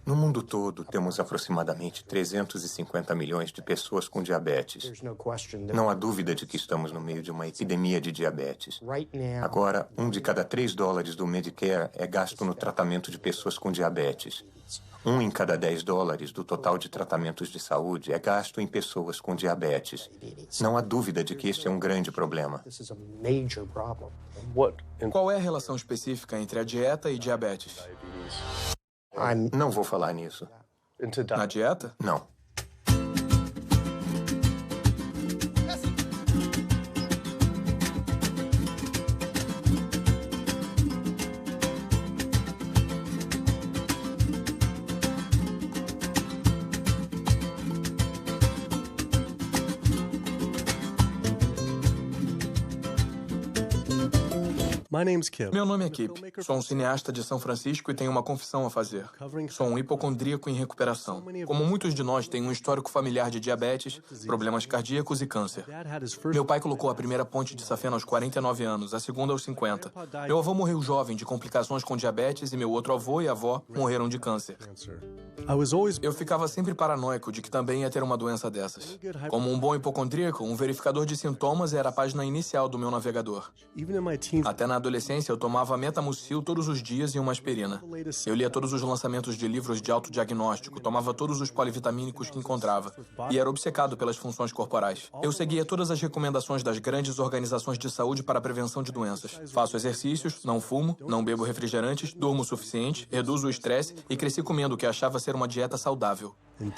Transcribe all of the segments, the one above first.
No mundo todo, temos aproximadamente 350 milhões de pessoas com diabetes. Não há dúvida de que estamos no meio de uma epidemia de diabetes. Agora, $1 de cada 3 dólares do Medicare é gasto no tratamento de pessoas com diabetes. 1 em cada 10 dólares do total de tratamentos de saúde é gasto em pessoas com diabetes. Não há dúvida de que este é um grande problema. Qual é a relação específica entre a dieta e diabetes? Não vou falar nisso. Na dieta? Não. Meu nome é Kip. Sou um cineasta de São Francisco e tenho uma confissão a fazer. Sou um hipocondríaco em recuperação. Como muitos de nós, tenho um histórico familiar de diabetes, problemas cardíacos e câncer. Meu pai colocou a primeira ponte de safena aos 49 anos, a segunda aos 50. Meu avô morreu jovem de complicações com diabetes e meu outro avô e avó morreram de câncer. Eu ficava sempre paranoico de que também ia ter uma doença dessas. Como um bom hipocondríaco, um verificador de sintomas era a página inicial do meu navegador. Até na adolescência, eu tomava Metamucil todos os dias e uma aspirina. Eu lia todos os lançamentos de livros de autodiagnóstico, tomava todos os polivitamínicos que encontrava e era obcecado pelas funções corporais. Eu seguia todas as recomendações das grandes organizações de saúde para a prevenção de doenças. Faço exercícios, não fumo, não bebo refrigerantes, durmo o suficiente, reduzo o estresse e cresci comendo o que achava ser uma dieta saudável.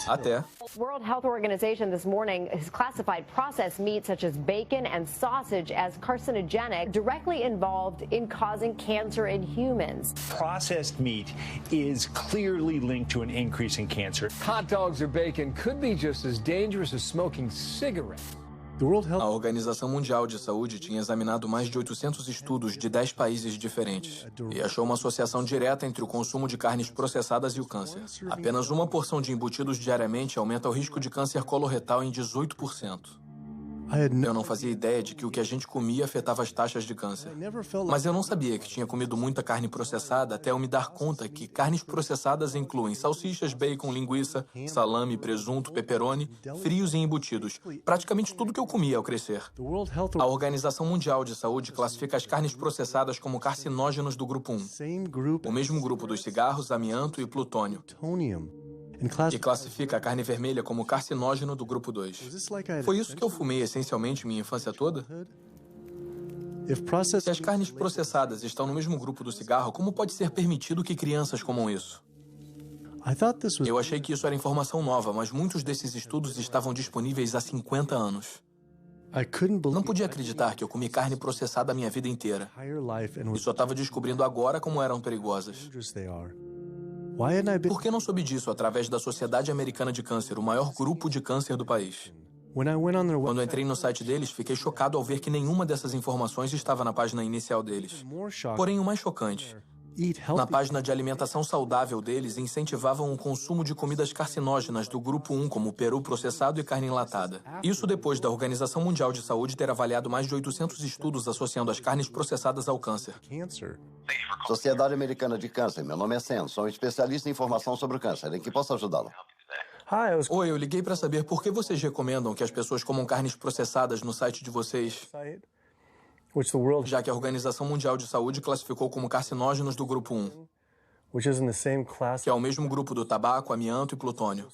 Até... World Health Organization this morning has classified processed meat such as bacon and sausage as carcinogenic, directly involved in causing cancer in humans. Processed meat is clearly linked to an increase in cancer. Hot dogs or bacon could be just as dangerous as smoking cigarettes. A Organização Mundial de Saúde tinha examinado mais de 800 estudos de 10 países diferentes e achou uma associação direta entre o consumo de carnes processadas e o câncer. Apenas uma porção de embutidos diariamente aumenta o risco de câncer coloretal em 18%. Eu não fazia ideia de que o que a gente comia afetava as taxas de câncer. Mas eu não sabia que tinha comido muita carne processada até eu me dar conta que carnes processadas incluem salsichas, bacon, linguiça, salame, presunto, pepperoni, frios e embutidos. Praticamente tudo que eu comia ao crescer. A Organização Mundial de Saúde classifica as carnes processadas como carcinógenos do grupo 1. O mesmo grupo dos cigarros, amianto e plutônio. E classifica a carne vermelha como carcinógeno do grupo 2. Foi isso que eu fumei essencialmente minha infância toda? Se as carnes processadas estão no mesmo grupo do cigarro, como pode ser permitido que crianças comam isso? Eu achei que isso era informação nova, mas muitos desses estudos estavam disponíveis há 50 anos. Não podia acreditar que eu comi carne processada a minha vida inteira. E só estava descobrindo agora como eram perigosas. Por que não soube disso através da Sociedade Americana de Câncer, o maior grupo de câncer do país? Quando entrei no site deles, fiquei chocado ao ver que nenhuma dessas informações estava na página inicial deles. Porém, o mais chocante, na página de alimentação saudável deles, incentivavam o consumo de comidas carcinógenas do grupo 1, como peru processado e carne enlatada. Isso depois da Organização Mundial de Saúde ter avaliado mais de 800 estudos associando as carnes processadas ao câncer. Sociedade Americana de Câncer, meu nome é Sam, sou um especialista em informação sobre o câncer. Em que posso ajudá-lo? Oi, eu liguei para saber por que vocês recomendam que as pessoas comam carnes processadas no site de vocês, já que a Organização Mundial de Saúde classificou como carcinógenos do grupo 1, que é o mesmo grupo do tabaco, amianto e plutônio.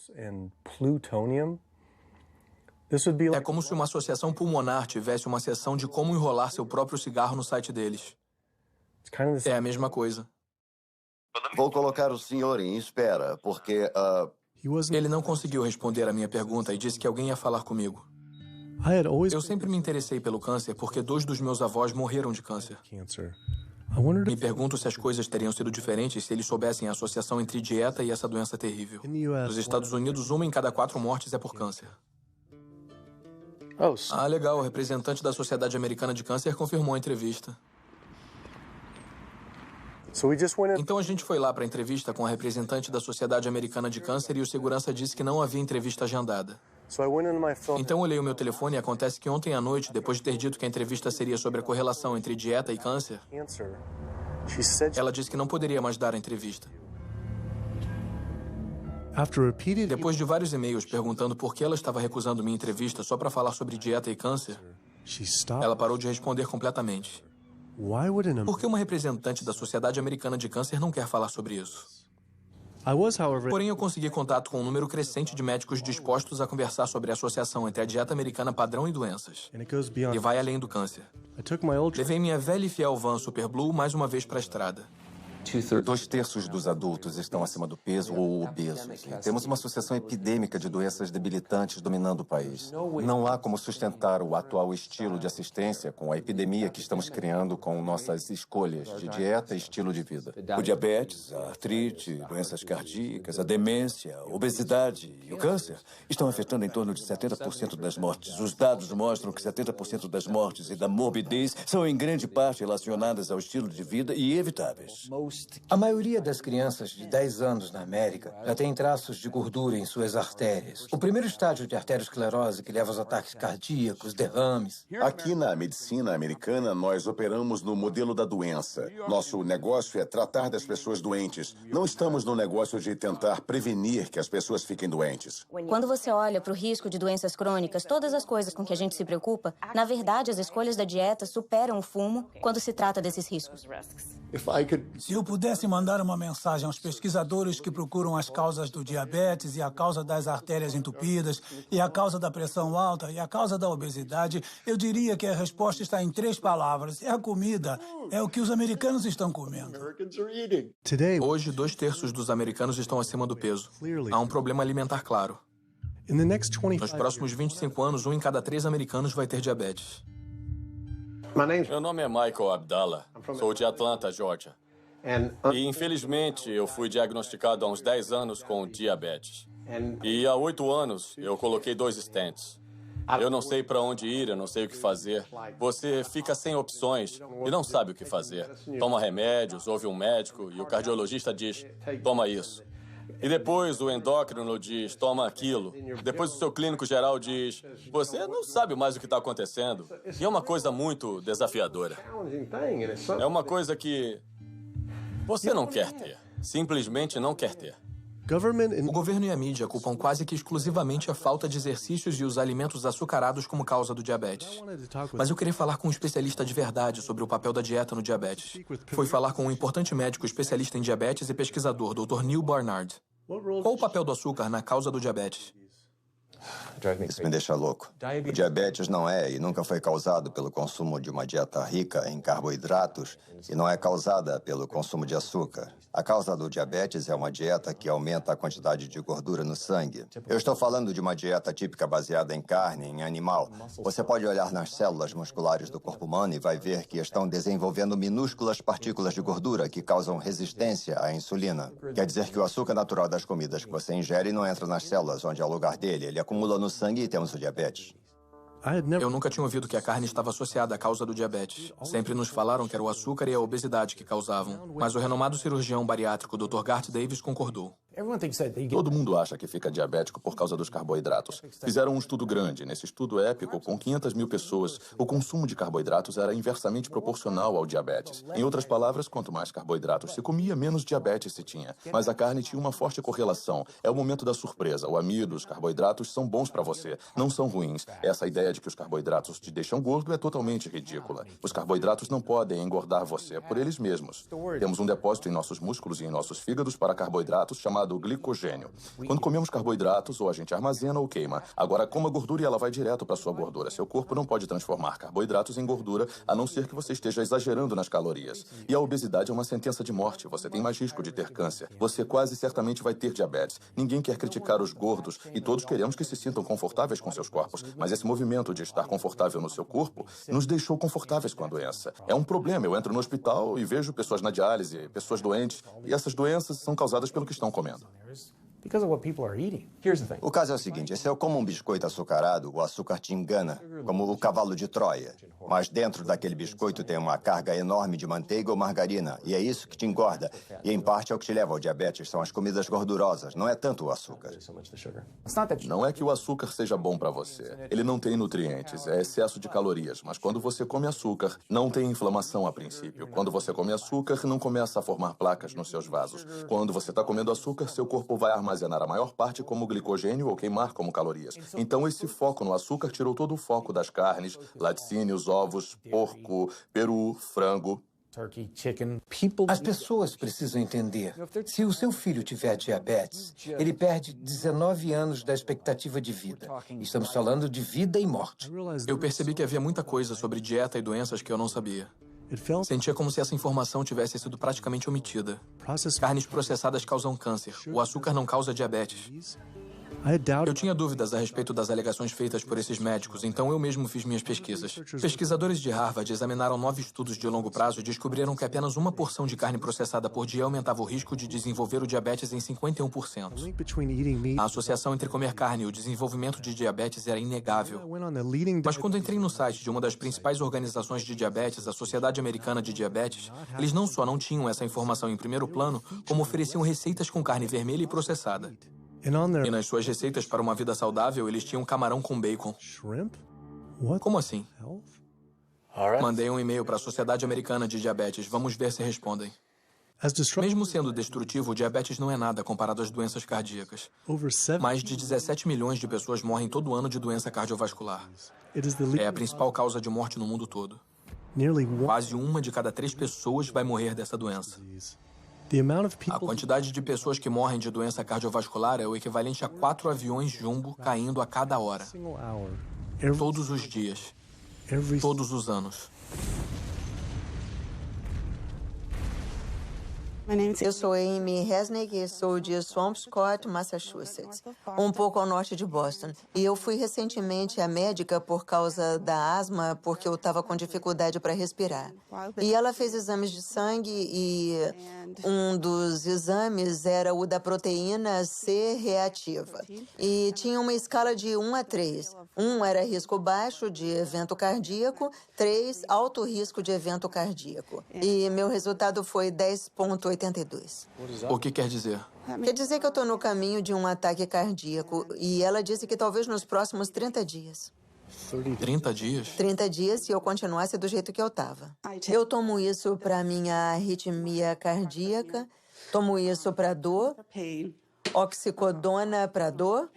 É como se uma associação pulmonar tivesse uma seção de como enrolar seu próprio cigarro no site deles. É a mesma coisa. Vou colocar o senhor em espera, porque... Ele não conseguiu responder a minha pergunta e disse que alguém ia falar comigo. Eu sempre me interessei pelo câncer porque 2 dos meus avós morreram de câncer. Me pergunto se as coisas teriam sido diferentes se eles soubessem a associação entre dieta e essa doença terrível. Nos Estados Unidos, 1 em cada 4 mortes é por câncer. Ah, legal. O representante da Sociedade Americana de Câncer confirmou a entrevista. Então a gente foi lá para a entrevista com a representante da Sociedade Americana de Câncer e o segurança disse que não havia entrevista agendada. Então olhei o meu telefone e acontece que ontem à noite, depois de ter dito que a entrevista seria sobre a correlação entre dieta e câncer, ela disse que não poderia mais dar a entrevista. Depois de vários e-mails perguntando por que ela estava recusando minha entrevista só para falar sobre dieta e câncer, ela parou de responder completamente. Por que uma representante da Sociedade Americana de Câncer não quer falar sobre isso? Porém, eu consegui contato com um número crescente de médicos dispostos a conversar sobre a associação entre a dieta americana padrão e doenças. E vai além do câncer. Levei minha velha e fiel van Super Blue mais uma vez para a estrada. 2/3 dos adultos estão acima do peso ou obesos. Temos uma associação epidêmica de doenças debilitantes dominando o país. Não há como sustentar o atual estilo de assistência com a epidemia que estamos criando com nossas escolhas de dieta e estilo de vida. O diabetes, a artrite, doenças cardíacas, a demência, a obesidade e o câncer estão afetando em torno de 70% das mortes. Os dados mostram que 70% das mortes e da morbidez são em grande parte relacionadas ao estilo de vida e evitáveis. A maioria das crianças de 10 anos na América já tem traços de gordura em suas artérias. O primeiro estágio de arteriosclerose que leva aos ataques cardíacos, derrames. Aqui na medicina americana, nós operamos no modelo da doença. Nosso negócio é tratar das pessoas doentes. Não estamos no negócio de tentar prevenir que as pessoas fiquem doentes. Quando você olha para o risco de doenças crônicas, todas as coisas com que a gente se preocupa, na verdade, as escolhas da dieta superam o fumo quando se trata desses riscos. Se eu pudesse mandar uma mensagem aos pesquisadores que procuram as causas do diabetes e a causa das artérias entupidas e a causa da pressão alta e a causa da obesidade, eu diria que a resposta está em 3 palavras. É a comida. É o que os americanos estão comendo. Hoje, 2/3 dos americanos estão acima do peso. Há um problema alimentar claro. Nos próximos 25 anos, 1 em cada 3 americanos vai ter diabetes. Meu nome é Michael Abdallah. Sou de Atlanta, Georgia. E, infelizmente, eu fui diagnosticado há uns 10 anos com diabetes. E há 8 anos, eu coloquei 2 stents. Eu não sei para onde ir, eu não sei o que fazer. Você fica sem opções e não sabe o que fazer. Toma remédios, ouve um médico e o cardiologista diz, toma isso. E depois o endócrino diz, toma aquilo. Depois o seu clínico geral diz, você não sabe mais o que está acontecendo. E é uma coisa muito desafiadora. É uma coisa que você não quer ter. Simplesmente não quer ter. O governo e a mídia culpam quase que exclusivamente a falta de exercícios e os alimentos açucarados como causa do diabetes. Mas eu queria falar com um especialista de verdade sobre o papel da dieta no diabetes. Foi falar com um importante médico especialista em diabetes e pesquisador, Dr. Neil Barnard. Qual o papel do açúcar na causa do diabetes? Isso me deixa louco. O diabetes não é e nunca foi causado pelo consumo de uma dieta rica em carboidratos e não é causada pelo consumo de açúcar. A causa do diabetes é uma dieta que aumenta a quantidade de gordura no sangue. Eu estou falando de uma dieta típica baseada em carne, em animal. Você pode olhar nas células musculares do corpo humano e vai ver que estão desenvolvendo minúsculas partículas de gordura que causam resistência à insulina. Quer dizer que o açúcar natural das comidas que você ingere não entra nas células, onde é o lugar dele. Ele acumula no sangue e temos o diabetes. Eu nunca tinha ouvido que a carne estava associada à causa do diabetes. Sempre nos falaram que era o açúcar e a obesidade que causavam. Mas o renomado cirurgião bariátrico Dr. Garth Davis concordou. Todo mundo acha que fica diabético por causa dos carboidratos. Fizeram um estudo grande. Nesse estudo épico, com 500 mil pessoas, o consumo de carboidratos era inversamente proporcional ao diabetes. Em outras palavras, quanto mais carboidratos se comia, menos diabetes se tinha. Mas a carne tinha uma forte correlação. É o momento da surpresa. O amido, os carboidratos são bons para você, não são ruins. Essa ideia de que os carboidratos te deixam gordo é totalmente ridícula. Os carboidratos não podem engordar você por eles mesmos. Temos um depósito em nossos músculos e em nossos fígados para carboidratos chamado glicogênio. Quando comemos carboidratos, ou a gente armazena ou queima. Agora, coma gordura e ela vai direto para sua gordura. Seu corpo não pode transformar carboidratos em gordura, a não ser que você esteja exagerando nas calorias. E a obesidade é uma sentença de morte. Você tem mais risco de ter câncer. Você quase certamente vai ter diabetes. Ninguém quer criticar os gordos e todos queremos que se sintam confortáveis com seus corpos. Mas esse movimento de estar confortável no seu corpo nos deixou confortáveis com a doença. É um problema. Eu entro no hospital e vejo pessoas na diálise, pessoas doentes, e essas doenças são causadas pelo que estão comendo. O caso é o seguinte, se eu como um biscoito açucarado, o açúcar te engana, como o cavalo de Troia. Mas dentro daquele biscoito tem uma carga enorme de manteiga ou margarina. E é isso que te engorda. E em parte é o que te leva ao diabetes. São as comidas gordurosas. Não é tanto o açúcar. Não é que o açúcar seja bom para você. Ele não tem nutrientes, é excesso de calorias. Mas quando você come açúcar, não tem inflamação a princípio. Quando você come açúcar, não começa a formar placas nos seus vasos. Quando você está comendo açúcar, seu corpo vai armazenar a maior parte como glicogênio ou queimar como calorias. Então esse foco no açúcar tirou todo o foco das carnes, laticínios, ovos, porco, peru, frango. As pessoas precisam entender. Se o seu filho tiver diabetes, ele perde 19 anos da expectativa de vida. Estamos falando de vida e morte. Eu percebi que havia muita coisa sobre dieta e doenças que eu não sabia. Sentia como se essa informação tivesse sido praticamente omitida. Carnes processadas causam câncer. O açúcar não causa diabetes. Eu tinha dúvidas a respeito das alegações feitas por esses médicos, então eu mesmo fiz minhas pesquisas. Pesquisadores de Harvard examinaram 9 estudos de longo prazo e descobriram que apenas uma porção de carne processada por dia aumentava o risco de desenvolver o diabetes em 51%. A associação entre comer carne e o desenvolvimento de diabetes era inegável. Mas quando entrei no site de uma das principais organizações de diabetes, a Sociedade Americana de Diabetes, eles não só não tinham essa informação em primeiro plano, como ofereciam receitas com carne vermelha e processada. E nas suas receitas para uma vida saudável, eles tinham camarão com bacon. Como assim? Mandei um e-mail para a Sociedade Americana de Diabetes. Vamos ver se respondem. Mesmo sendo destrutivo, o diabetes não é nada comparado às doenças cardíacas. Mais de 17 milhões de pessoas morrem todo ano de doença cardiovascular. É a principal causa de morte no mundo todo. Quase 1 de cada 3 pessoas vai morrer dessa doença. A quantidade de pessoas que morrem de doença cardiovascular é o equivalente a 4 aviões jumbo caindo a cada hora. Todos os dias. Todos os anos. Eu sou Amy Resnick e sou de Swampscott, Massachusetts, um pouco ao norte de Boston. E eu fui recentemente à médica por causa da asma, porque eu estava com dificuldade para respirar. E ela fez exames de sangue e um dos exames era o da proteína C reativa. E tinha uma escala de 1 a 3. 1 era risco baixo de evento cardíaco, 3 alto risco de evento cardíaco. E meu resultado foi 10,82. O que quer dizer? Quer dizer que eu estou no caminho de um ataque cardíaco. E ela disse que talvez nos próximos 30 dias. 30 dias? 30 dias se eu continuasse do jeito que eu estava. Eu tomo isso para minha arritmia cardíaca, tomo isso para dor, oxicodona para dor,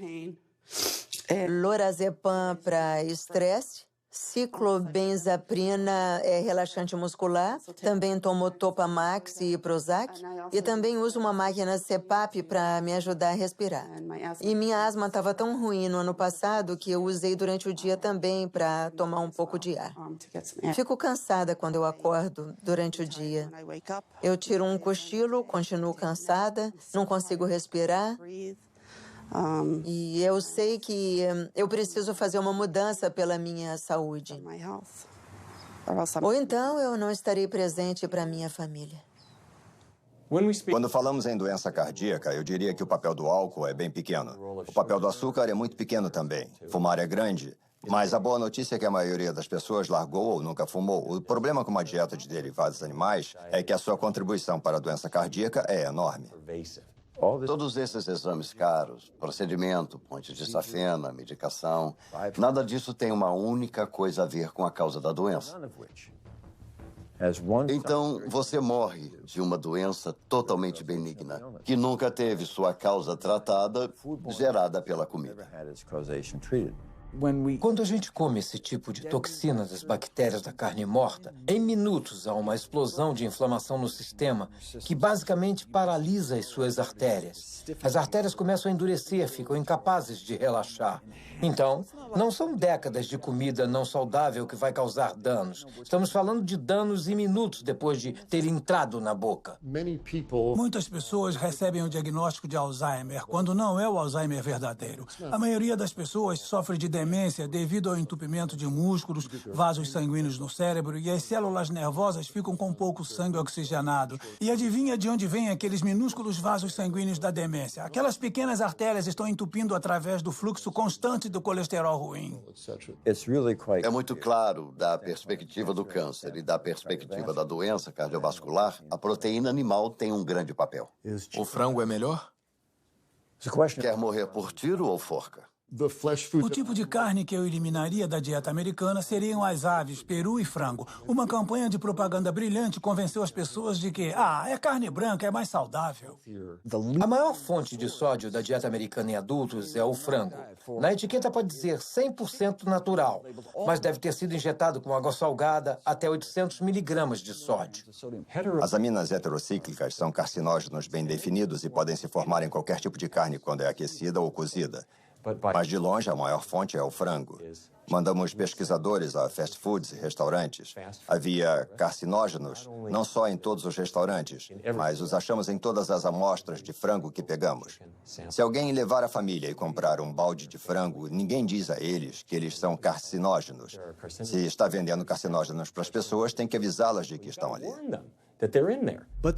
lorazepam para estresse, ciclobenzaprina é relaxante muscular, também tomo Topamax e Prozac, e também uso uma máquina CPAP para me ajudar a respirar. E minha asma estava tão ruim no ano passado que eu usei durante o dia também para tomar um pouco de ar. Fico cansada quando eu acordo durante o dia. Eu tiro um cochilo, continuo cansada, não consigo respirar. E eu sei que eu preciso fazer uma mudança pela minha saúde. Ou então eu não estarei presente para minha família. Quando falamos em doença cardíaca, eu diria que o papel do álcool é bem pequeno. O papel do açúcar é muito pequeno também. Fumar é grande. Mas a boa notícia é que a maioria das pessoas largou ou nunca fumou. O problema com uma dieta de derivados animais é que a sua contribuição para a doença cardíaca é enorme. Todos esses exames caros, procedimento, ponte de safena, medicação, nada disso tem uma única coisa a ver com a causa da doença. Então, você morre de uma doença totalmente benigna, que nunca teve sua causa tratada, gerada pela comida. Quando a gente come esse tipo de toxina das bactérias da carne morta, em minutos há uma explosão de inflamação no sistema que basicamente paralisa as suas artérias. As artérias começam a endurecer, ficam incapazes de relaxar. Então, não são décadas de comida não saudável que vai causar danos. Estamos falando de danos em minutos depois de ter entrado na boca. Muitas pessoas recebem o diagnóstico de Alzheimer, quando não é o Alzheimer verdadeiro. A maioria das pessoas sofre de demência demência devido ao entupimento de músculos, vasos sanguíneos no cérebro e as células nervosas ficam com pouco sangue oxigenado. E adivinha de onde vêm aqueles minúsculos vasos sanguíneos da demência? Aquelas pequenas artérias estão entupindo através do fluxo constante do colesterol ruim. É muito claro, da perspectiva do câncer e da perspectiva da doença cardiovascular, a proteína animal tem um grande papel. O frango é melhor? Quer morrer por tiro ou forca? O tipo de carne que eu eliminaria da dieta americana seriam as aves, peru e frango. Uma campanha de propaganda brilhante convenceu as pessoas de que, é carne branca, é mais saudável. A maior fonte de sódio da dieta americana em adultos é o frango. Na etiqueta pode dizer 100% natural, mas deve ter sido injetado com água salgada até 800 miligramas de sódio. As aminas heterocíclicas são carcinógenos bem definidos e podem se formar em qualquer tipo de carne quando é aquecida ou cozida. Mas, de longe, a maior fonte é o frango. Mandamos pesquisadores a fast foods e restaurantes. Havia carcinógenos, não só em todos os restaurantes, mas os achamos em todas as amostras de frango que pegamos. Se alguém levar a família e comprar um balde de frango, ninguém diz a eles que eles são carcinógenos. Se está vendendo carcinógenos para as pessoas, tem que avisá-las de que estão ali.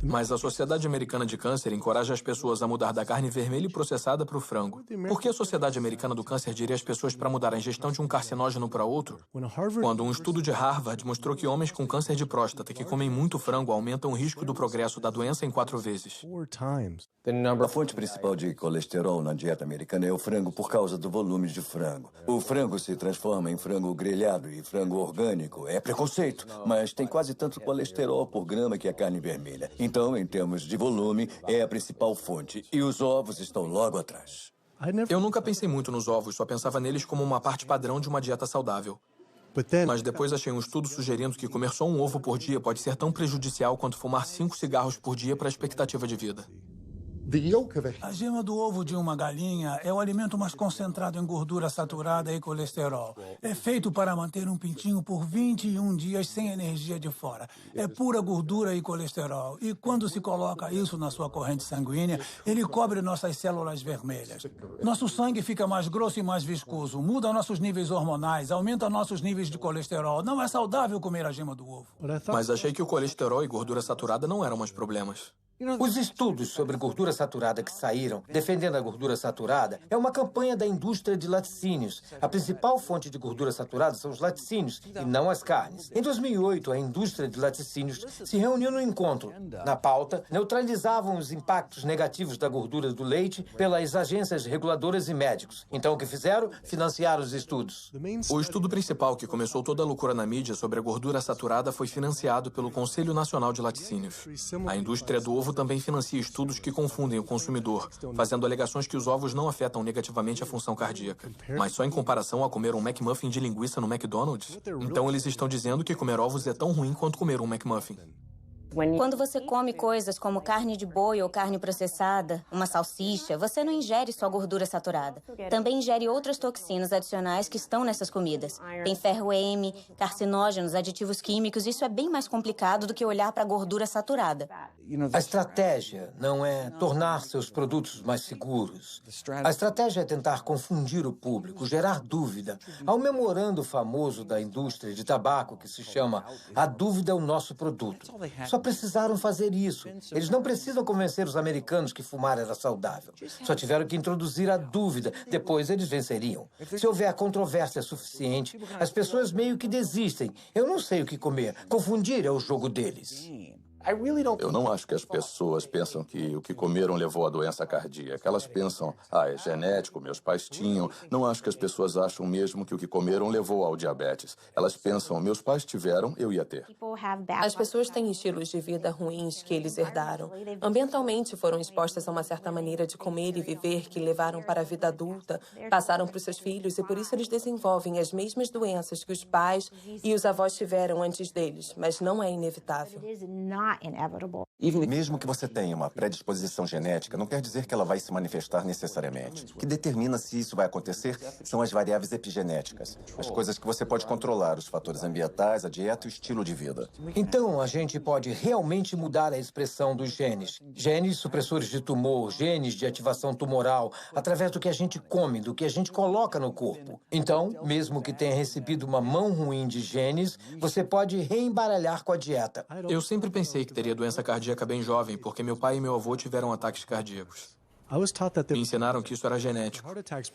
Mas a Sociedade Americana de Câncer encoraja as pessoas a mudar da carne vermelha e processada para o frango. Por que a Sociedade Americana do Câncer diria às pessoas para mudar a ingestão de um carcinógeno para outro? Quando um estudo de Harvard mostrou que homens com câncer de próstata que comem muito frango aumentam o risco do progresso da doença em 4 vezes. A fonte principal de colesterol na dieta americana é o frango por causa do volume de frango. O frango se transforma em frango grelhado e frango orgânico. É preconceito, mas tem quase tanto colesterol por grama que a carne vermelha. Então, em termos de volume, é a principal fonte. E os ovos estão logo atrás. Eu nunca pensei muito nos ovos, só pensava neles como uma parte padrão de uma dieta saudável. Mas depois achei um estudo sugerindo que comer só um ovo por dia pode ser tão prejudicial quanto fumar 5 cigarros por dia para a expectativa de vida. A gema do ovo de uma galinha é o alimento mais concentrado em gordura saturada e colesterol. É feito para manter um pintinho por 21 dias sem energia de fora. É pura gordura e colesterol. E quando se coloca isso na sua corrente sanguínea, ele cobre nossas células vermelhas. Nosso sangue fica mais grosso e mais viscoso, muda nossos níveis hormonais, aumenta nossos níveis de colesterol. Não é saudável comer a gema do ovo. Mas achei que o colesterol e gordura saturada não eram mais problemas. Os estudos sobre gordura saturada que saíram, defendendo a gordura saturada, é uma campanha da indústria de laticínios. A principal fonte de gordura saturada são os laticínios, e não as carnes. Em 2008, a indústria de laticínios se reuniu no encontro. Na pauta, neutralizavam os impactos negativos da gordura do leite pelas agências reguladoras e médicos. Então, o que fizeram? Financiaram os estudos. O estudo principal que começou toda a loucura na mídia sobre a gordura saturada foi financiado pelo Conselho Nacional de Laticínios. A indústria do ovo também financia estudos que confundem o consumidor, fazendo alegações que os ovos não afetam negativamente a função cardíaca. Mas só em comparação a comer um McMuffin de linguiça no McDonald's? Então eles estão dizendo que comer ovos é tão ruim quanto comer um McMuffin. Quando você come coisas como carne de boi ou carne processada, uma salsicha, você não ingere só gordura saturada. Também ingere outras toxinas adicionais que estão nessas comidas. Tem ferro M, carcinógenos, aditivos químicos. Isso é bem mais complicado do que olhar para a gordura saturada. A estratégia não é tornar seus produtos mais seguros. A estratégia é tentar confundir o público, gerar dúvida. Há um memorando famoso da indústria de tabaco que se chama "A dúvida é o nosso produto". Só precisaram fazer isso. Eles não precisam convencer os americanos que fumar era saudável. Só tiveram que introduzir a dúvida. Depois eles venceriam. Se houver controvérsia suficiente, as pessoas meio que desistem. Eu não sei o que comer. Confundir é o jogo deles. Eu não acho que as pessoas pensam que o que comeram levou à doença cardíaca. Elas pensam, é genético, meus pais tinham. Não acho que as pessoas acham mesmo que o que comeram levou ao diabetes. Elas pensam, meus pais tiveram, eu ia ter. As pessoas têm estilos de vida ruins que eles herdaram. Ambientalmente foram expostas a uma certa maneira de comer e viver que levaram para a vida adulta, passaram para os seus filhos e por isso eles desenvolvem as mesmas doenças que os pais e os avós tiveram antes deles, mas não é inevitável. Mesmo que você tenha uma predisposição genética, não quer dizer que ela vai se manifestar necessariamente. O que determina se isso vai acontecer são as variáveis epigenéticas, as coisas que você pode controlar, os fatores ambientais, a dieta e o estilo de vida. Então, a gente pode realmente mudar a expressão dos genes. Genes supressores de tumor, genes de ativação tumoral, através do que a gente come, do que a gente coloca no corpo. Então, mesmo que tenha recebido uma mão ruim de genes, você pode reembaralhar com a dieta. Eu sempre pensei que teria doença cardíaca bem jovem, porque meu pai e meu avô tiveram ataques cardíacos. Me ensinaram que isso era genético,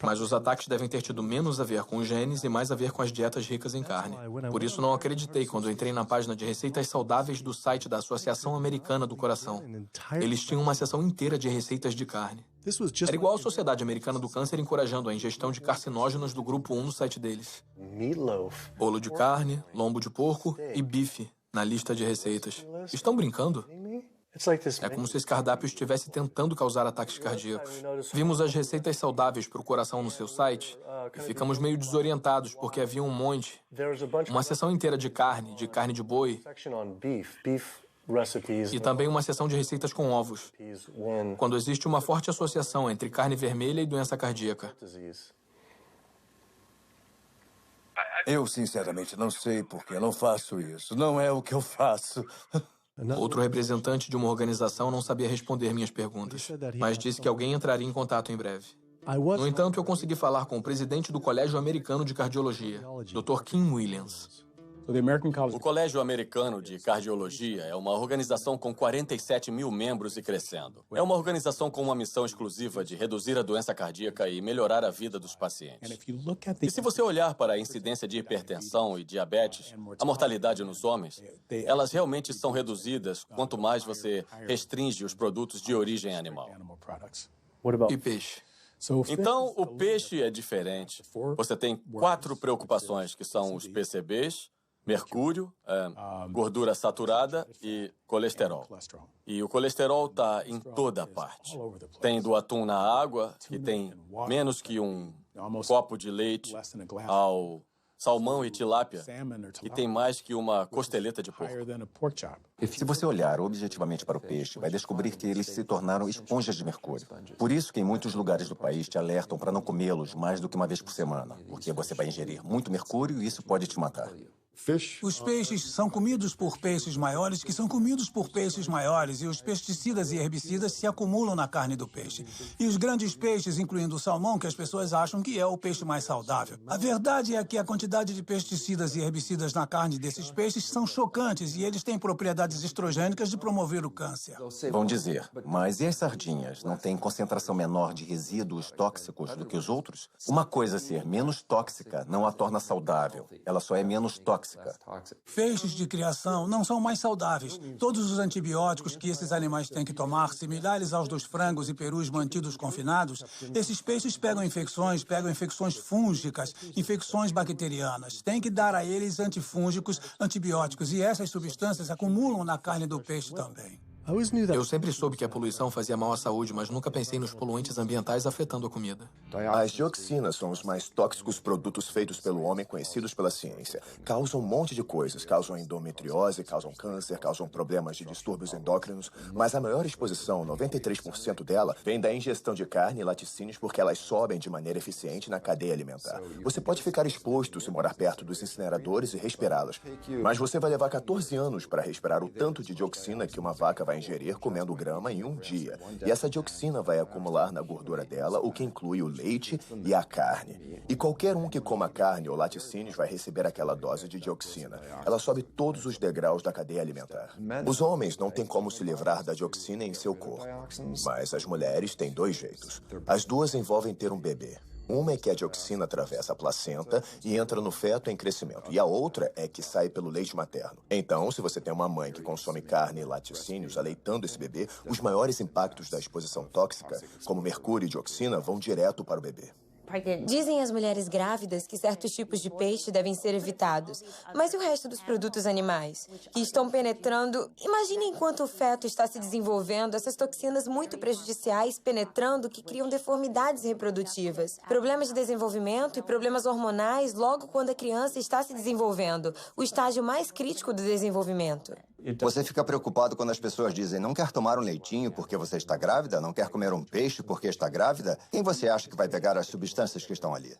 mas os ataques devem ter tido menos a ver com os genes e mais a ver com as dietas ricas em carne. Por isso não acreditei quando entrei na página de receitas saudáveis do site da Associação Americana do Coração. Eles tinham uma seção inteira de receitas de carne. Era igual a Sociedade Americana do Câncer encorajando a ingestão de carcinógenos do grupo 1 no site deles. Bolo de carne, lombo de porco e bife na lista de receitas. Estão brincando? É como se esse cardápio estivesse tentando causar ataques cardíacos. Vimos as receitas saudáveis para o coração no seu site e ficamos meio desorientados porque havia um monte. Uma seção inteira de carne de boi e também uma seção de receitas com ovos. Quando existe uma forte associação entre carne vermelha e doença cardíaca. Eu, sinceramente, não sei por que não faço isso. Não é o que eu faço. Outro representante de uma organização não sabia responder minhas perguntas, mas disse que alguém entraria em contato em breve. No entanto, eu consegui falar com o presidente do Colégio Americano de Cardiologia, Dr. Kim Williams. O Colégio Americano de Cardiologia é uma organização com 47 mil membros e crescendo. É uma organização com uma missão exclusiva de reduzir a doença cardíaca e melhorar a vida dos pacientes. E se você olhar para a incidência de hipertensão e diabetes, a mortalidade nos homens, elas realmente são reduzidas quanto mais você restringe os produtos de origem animal. E peixe? Então, o peixe é diferente. Você tem 4 preocupações, que são os PCBs, mercúrio, gordura saturada e colesterol. E o colesterol está em toda parte. Tem do atum na água, que tem menos que um copo de leite, ao salmão e tilápia, que tem mais que uma costeleta de porco. Se você olhar objetivamente para o peixe, vai descobrir que eles se tornaram esponjas de mercúrio. Por isso que em muitos lugares do país te alertam para não comê-los mais do que uma vez por semana, porque você vai ingerir muito mercúrio e isso pode te matar. Os peixes são comidos por peixes maiores que são comidos por peixes maiores e os pesticidas e herbicidas se acumulam na carne do peixe. E os grandes peixes, incluindo o salmão, que as pessoas acham que é o peixe mais saudável. A verdade é que a quantidade de pesticidas e herbicidas na carne desses peixes são chocantes e eles têm propriedades estrogênicas de promover o câncer. Vão dizer, mas e as sardinhas? Não têm concentração menor de resíduos tóxicos do que os outros? Uma coisa ser menos tóxica não a torna saudável. Ela só é menos tóxica. Peixes de criação não são mais saudáveis. Todos os antibióticos que esses animais têm que tomar, similares aos dos frangos e perus mantidos confinados, esses peixes pegam infecções fúngicas, infecções bacterianas. Tem que dar a eles antifúngicos, antibióticos, e essas substâncias acumulam na carne do peixe também. Eu sempre soube que a poluição fazia mal à saúde, mas nunca pensei nos poluentes ambientais afetando a comida. As dioxinas são os mais tóxicos produtos feitos pelo homem conhecidos pela ciência. Causam um monte de coisas. Causam endometriose, causam câncer, causam problemas de distúrbios endócrinos. Mas a maior exposição, 93% dela, vem da ingestão de carne e laticínios porque elas sobem de maneira eficiente na cadeia alimentar. Você pode ficar exposto se morar perto dos incineradores e respirá-las. Mas você vai levar 14 anos para respirar o tanto de dioxina que uma vaca vai ingerir comendo grama em um dia. E essa dioxina vai acumular na gordura dela, o que inclui o leite e a carne. E qualquer um que coma carne ou laticínios vai receber aquela dose de dioxina. Ela sobe todos os degraus da cadeia alimentar. Os homens não têm como se livrar da dioxina em seu corpo. Mas as mulheres têm 2 jeitos. As duas envolvem ter um bebê. Uma é que a dioxina atravessa a placenta e entra no feto em crescimento. E a outra é que sai pelo leite materno. Então, se você tem uma mãe que consome carne e laticínios aleitando esse bebê, os maiores impactos da exposição tóxica, como mercúrio e dioxina, vão direto para o bebê. Dizem as mulheres grávidas que certos tipos de peixe devem ser evitados. Mas e o resto dos produtos animais? Que estão penetrando... Imagine enquanto o feto está se desenvolvendo, essas toxinas muito prejudiciais penetrando que criam deformidades reprodutivas. Problemas de desenvolvimento e problemas hormonais logo quando a criança está se desenvolvendo. O estágio mais crítico do desenvolvimento. Você fica preocupado quando as pessoas dizem não quer tomar um leitinho porque você está grávida? Não quer comer um peixe porque está grávida? Quem você acha que vai pegar as substâncias que estão ali?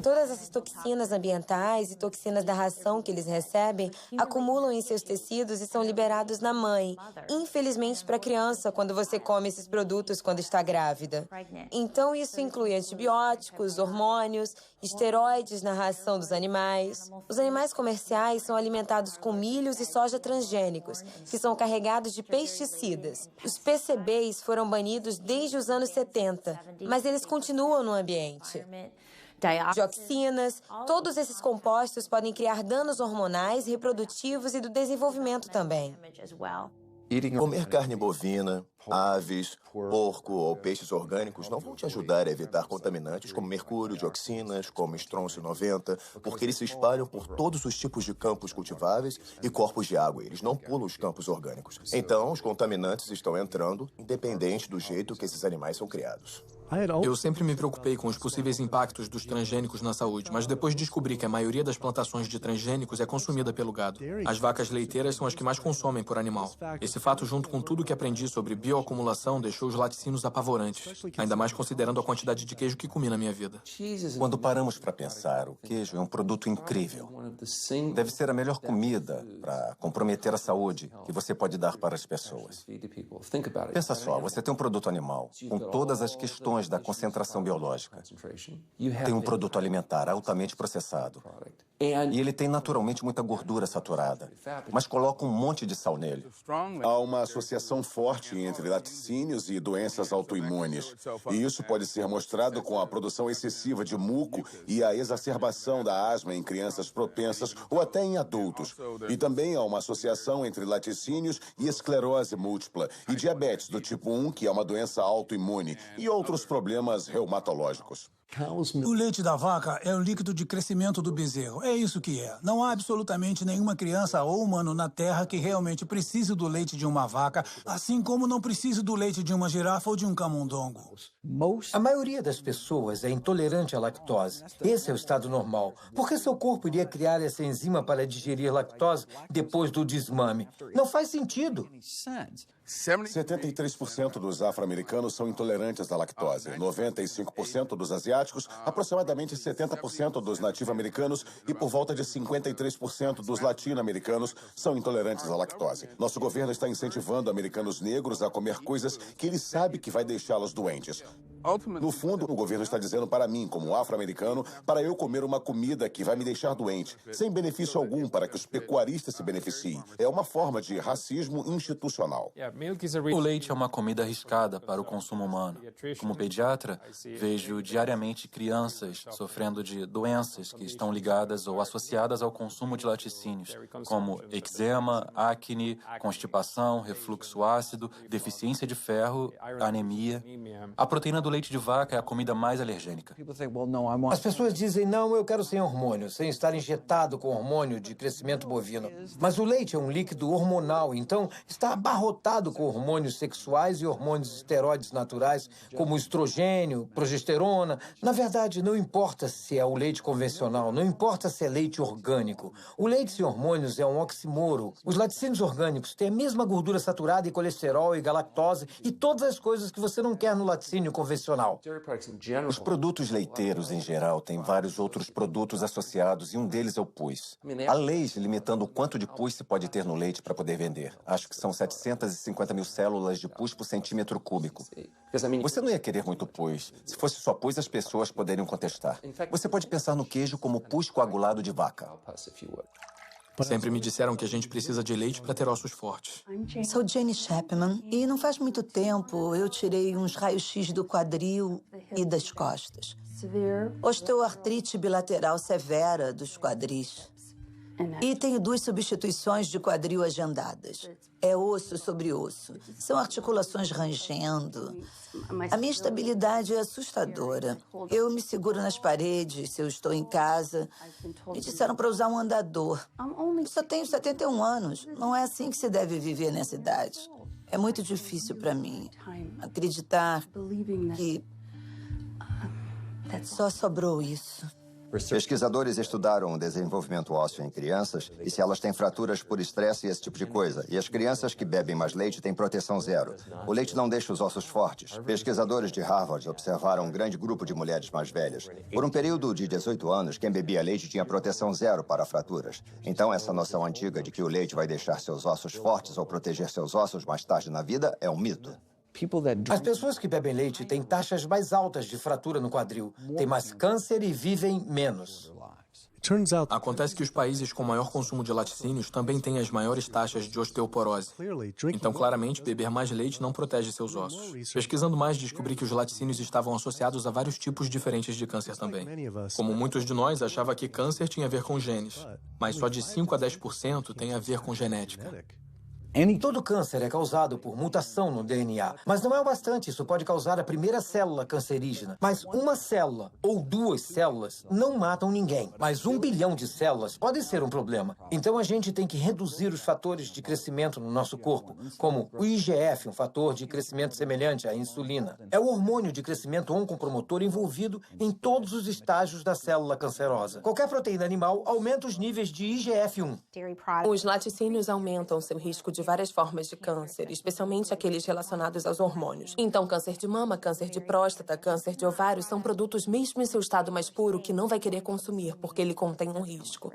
Todas essas toxinas ambientais e toxinas da ração que eles recebem acumulam em seus tecidos e são liberados na mãe. Infelizmente, para a criança, quando você come esses produtos quando está grávida. Então, isso inclui antibióticos, hormônios, esteroides na ração dos animais. Os animais comerciais são alimentados com milhos e soja transgênicos, que são carregados de pesticidas. Os PCBs foram banidos desde os anos 70, mas eles continuam no ambiente. Dioxinas, todos esses compostos podem criar danos hormonais, reprodutivos e do desenvolvimento também. Comer carne bovina, aves, porco ou peixes orgânicos não vão te ajudar a evitar contaminantes como mercúrio, dioxinas, como estrôncio 90, porque eles se espalham por todos os tipos de campos cultiváveis e corpos de água. Eles não pulam os campos orgânicos. Então, os contaminantes estão entrando, independente do jeito que esses animais são criados. Eu sempre me preocupei com os possíveis impactos dos transgênicos na saúde, mas depois descobri que a maioria das plantações de transgênicos é consumida pelo gado. As vacas leiteiras são as que mais consomem por animal. Esse fato, junto com tudo que aprendi sobre bioacumulação, deixou os laticínios apavorantes, ainda mais considerando a quantidade de queijo que comi na minha vida. Quando paramos para pensar, o queijo é um produto incrível. Deve ser a melhor comida para comprometer a saúde que você pode dar para as pessoas. Pensa só, você tem um produto animal com todas as questões da concentração biológica. Tem um produto alimentar altamente processado. E ele tem naturalmente muita gordura saturada, mas coloca um monte de sal nele. Há uma associação forte entre laticínios e doenças autoimunes. E isso pode ser mostrado com a produção excessiva de muco e a exacerbação da asma em crianças propensas ou até em adultos. E também há uma associação entre laticínios e esclerose múltipla e diabetes do tipo 1, que é uma doença autoimune, e outros problemas reumatológicos. O leite da vaca é o líquido de crescimento do bezerro. É isso que é. Não há absolutamente nenhuma criança ou humano na Terra que realmente precise do leite de uma vaca, assim como não precise do leite de uma girafa ou de um camundongo. A maioria das pessoas é intolerante à lactose. Esse é o estado normal. Por que seu corpo iria criar essa enzima para digerir lactose depois do desmame? Não faz sentido. 73% dos afro-americanos são intolerantes à lactose, 95% dos asiáticos, aproximadamente 70% dos nativo-americanos e por volta de 53% dos latino-americanos são intolerantes à lactose. Nosso governo está incentivando americanos negros a comer coisas que ele sabe que vai deixá-los doentes. No fundo, o governo está dizendo para mim, como afro-americano, para eu comer uma comida que vai me deixar doente, sem benefício algum para que os pecuaristas se beneficiem. É uma forma de racismo institucional. O leite é uma comida arriscada para o consumo humano. Como pediatra, vejo diariamente crianças sofrendo de doenças que estão ligadas ou associadas ao consumo de laticínios, como eczema, acne, constipação, refluxo ácido, deficiência de ferro, anemia. A proteína do leite de vaca é a comida mais alergênica. As pessoas dizem, não, eu quero sem hormônio, sem estar injetado com hormônio de crescimento bovino. Mas o leite é um líquido hormonal, então está abarrotado com hormônios sexuais e hormônios esteroides naturais, como estrogênio, progesterona. Na verdade, não importa se é o leite convencional, não importa se é leite orgânico. O leite sem hormônios é um oxímoro. Os laticínios orgânicos têm a mesma gordura saturada e colesterol e galactose e todas as coisas que você não quer no laticínio convencional. Os produtos leiteiros, em geral, têm vários outros produtos associados e um deles é o pus. Há leis limitando o quanto de pus se pode ter no leite para poder vender. Acho que são 750 mil células de pus por centímetro cúbico. Você não ia querer muito pus. Se fosse só pus, as pessoas poderiam contestar. Você pode pensar no queijo como pus coagulado de vaca. Sempre me disseram que a gente precisa de leite para ter ossos fortes. Sou Jenny Chapman e não faz muito tempo eu tirei uns raios-x do quadril e das costas. Osteoartrite bilateral severa dos quadris. E tenho 2 substituições de quadril agendadas. É osso sobre osso. São articulações rangendo. A minha estabilidade é assustadora. Eu me seguro nas paredes se eu estou em casa. Me disseram para usar um andador. Eu só tenho 71 anos. Não é assim que se deve viver nessa idade. É muito difícil para mim acreditar que só sobrou isso. Pesquisadores estudaram o desenvolvimento ósseo em crianças e se elas têm fraturas por estresse e esse tipo de coisa. E as crianças que bebem mais leite têm proteção zero. O leite não deixa os ossos fortes. Pesquisadores de Harvard observaram um grande grupo de mulheres mais velhas. Por um período de 18 anos, quem bebia leite tinha proteção zero para fraturas. Então, essa noção antiga de que o leite vai deixar seus ossos fortes ou proteger seus ossos mais tarde na vida é um mito. As pessoas que bebem leite têm taxas mais altas de fratura no quadril, têm mais câncer e vivem menos. Acontece que os países com maior consumo de laticínios também têm as maiores taxas de osteoporose. Então, claramente, beber mais leite não protege seus ossos. Pesquisando mais, descobri que os laticínios estavam associados a vários tipos diferentes de câncer também. Como muitos de nós, achava que câncer tinha a ver com genes, mas só de 5 a 10% tem a ver com genética. Todo câncer é causado por mutação no DNA, mas não é o bastante. Isso pode causar a primeira célula cancerígena. Mas uma célula ou 2 células não matam ninguém. Mas 1 bilhão de células pode ser um problema. Então a gente tem que reduzir os fatores de crescimento no nosso corpo, como o IGF, um fator de crescimento semelhante à insulina. É o hormônio de crescimento oncopromotor envolvido em todos os estágios da célula cancerosa. Qualquer proteína animal aumenta os níveis de IGF-1. Os laticínios aumentam seu risco de várias formas de câncer, especialmente aqueles relacionados aos hormônios. Então, câncer de mama, câncer de próstata, câncer de ovário são produtos mesmo em seu estado mais puro que não vai querer consumir, porque ele contém um risco.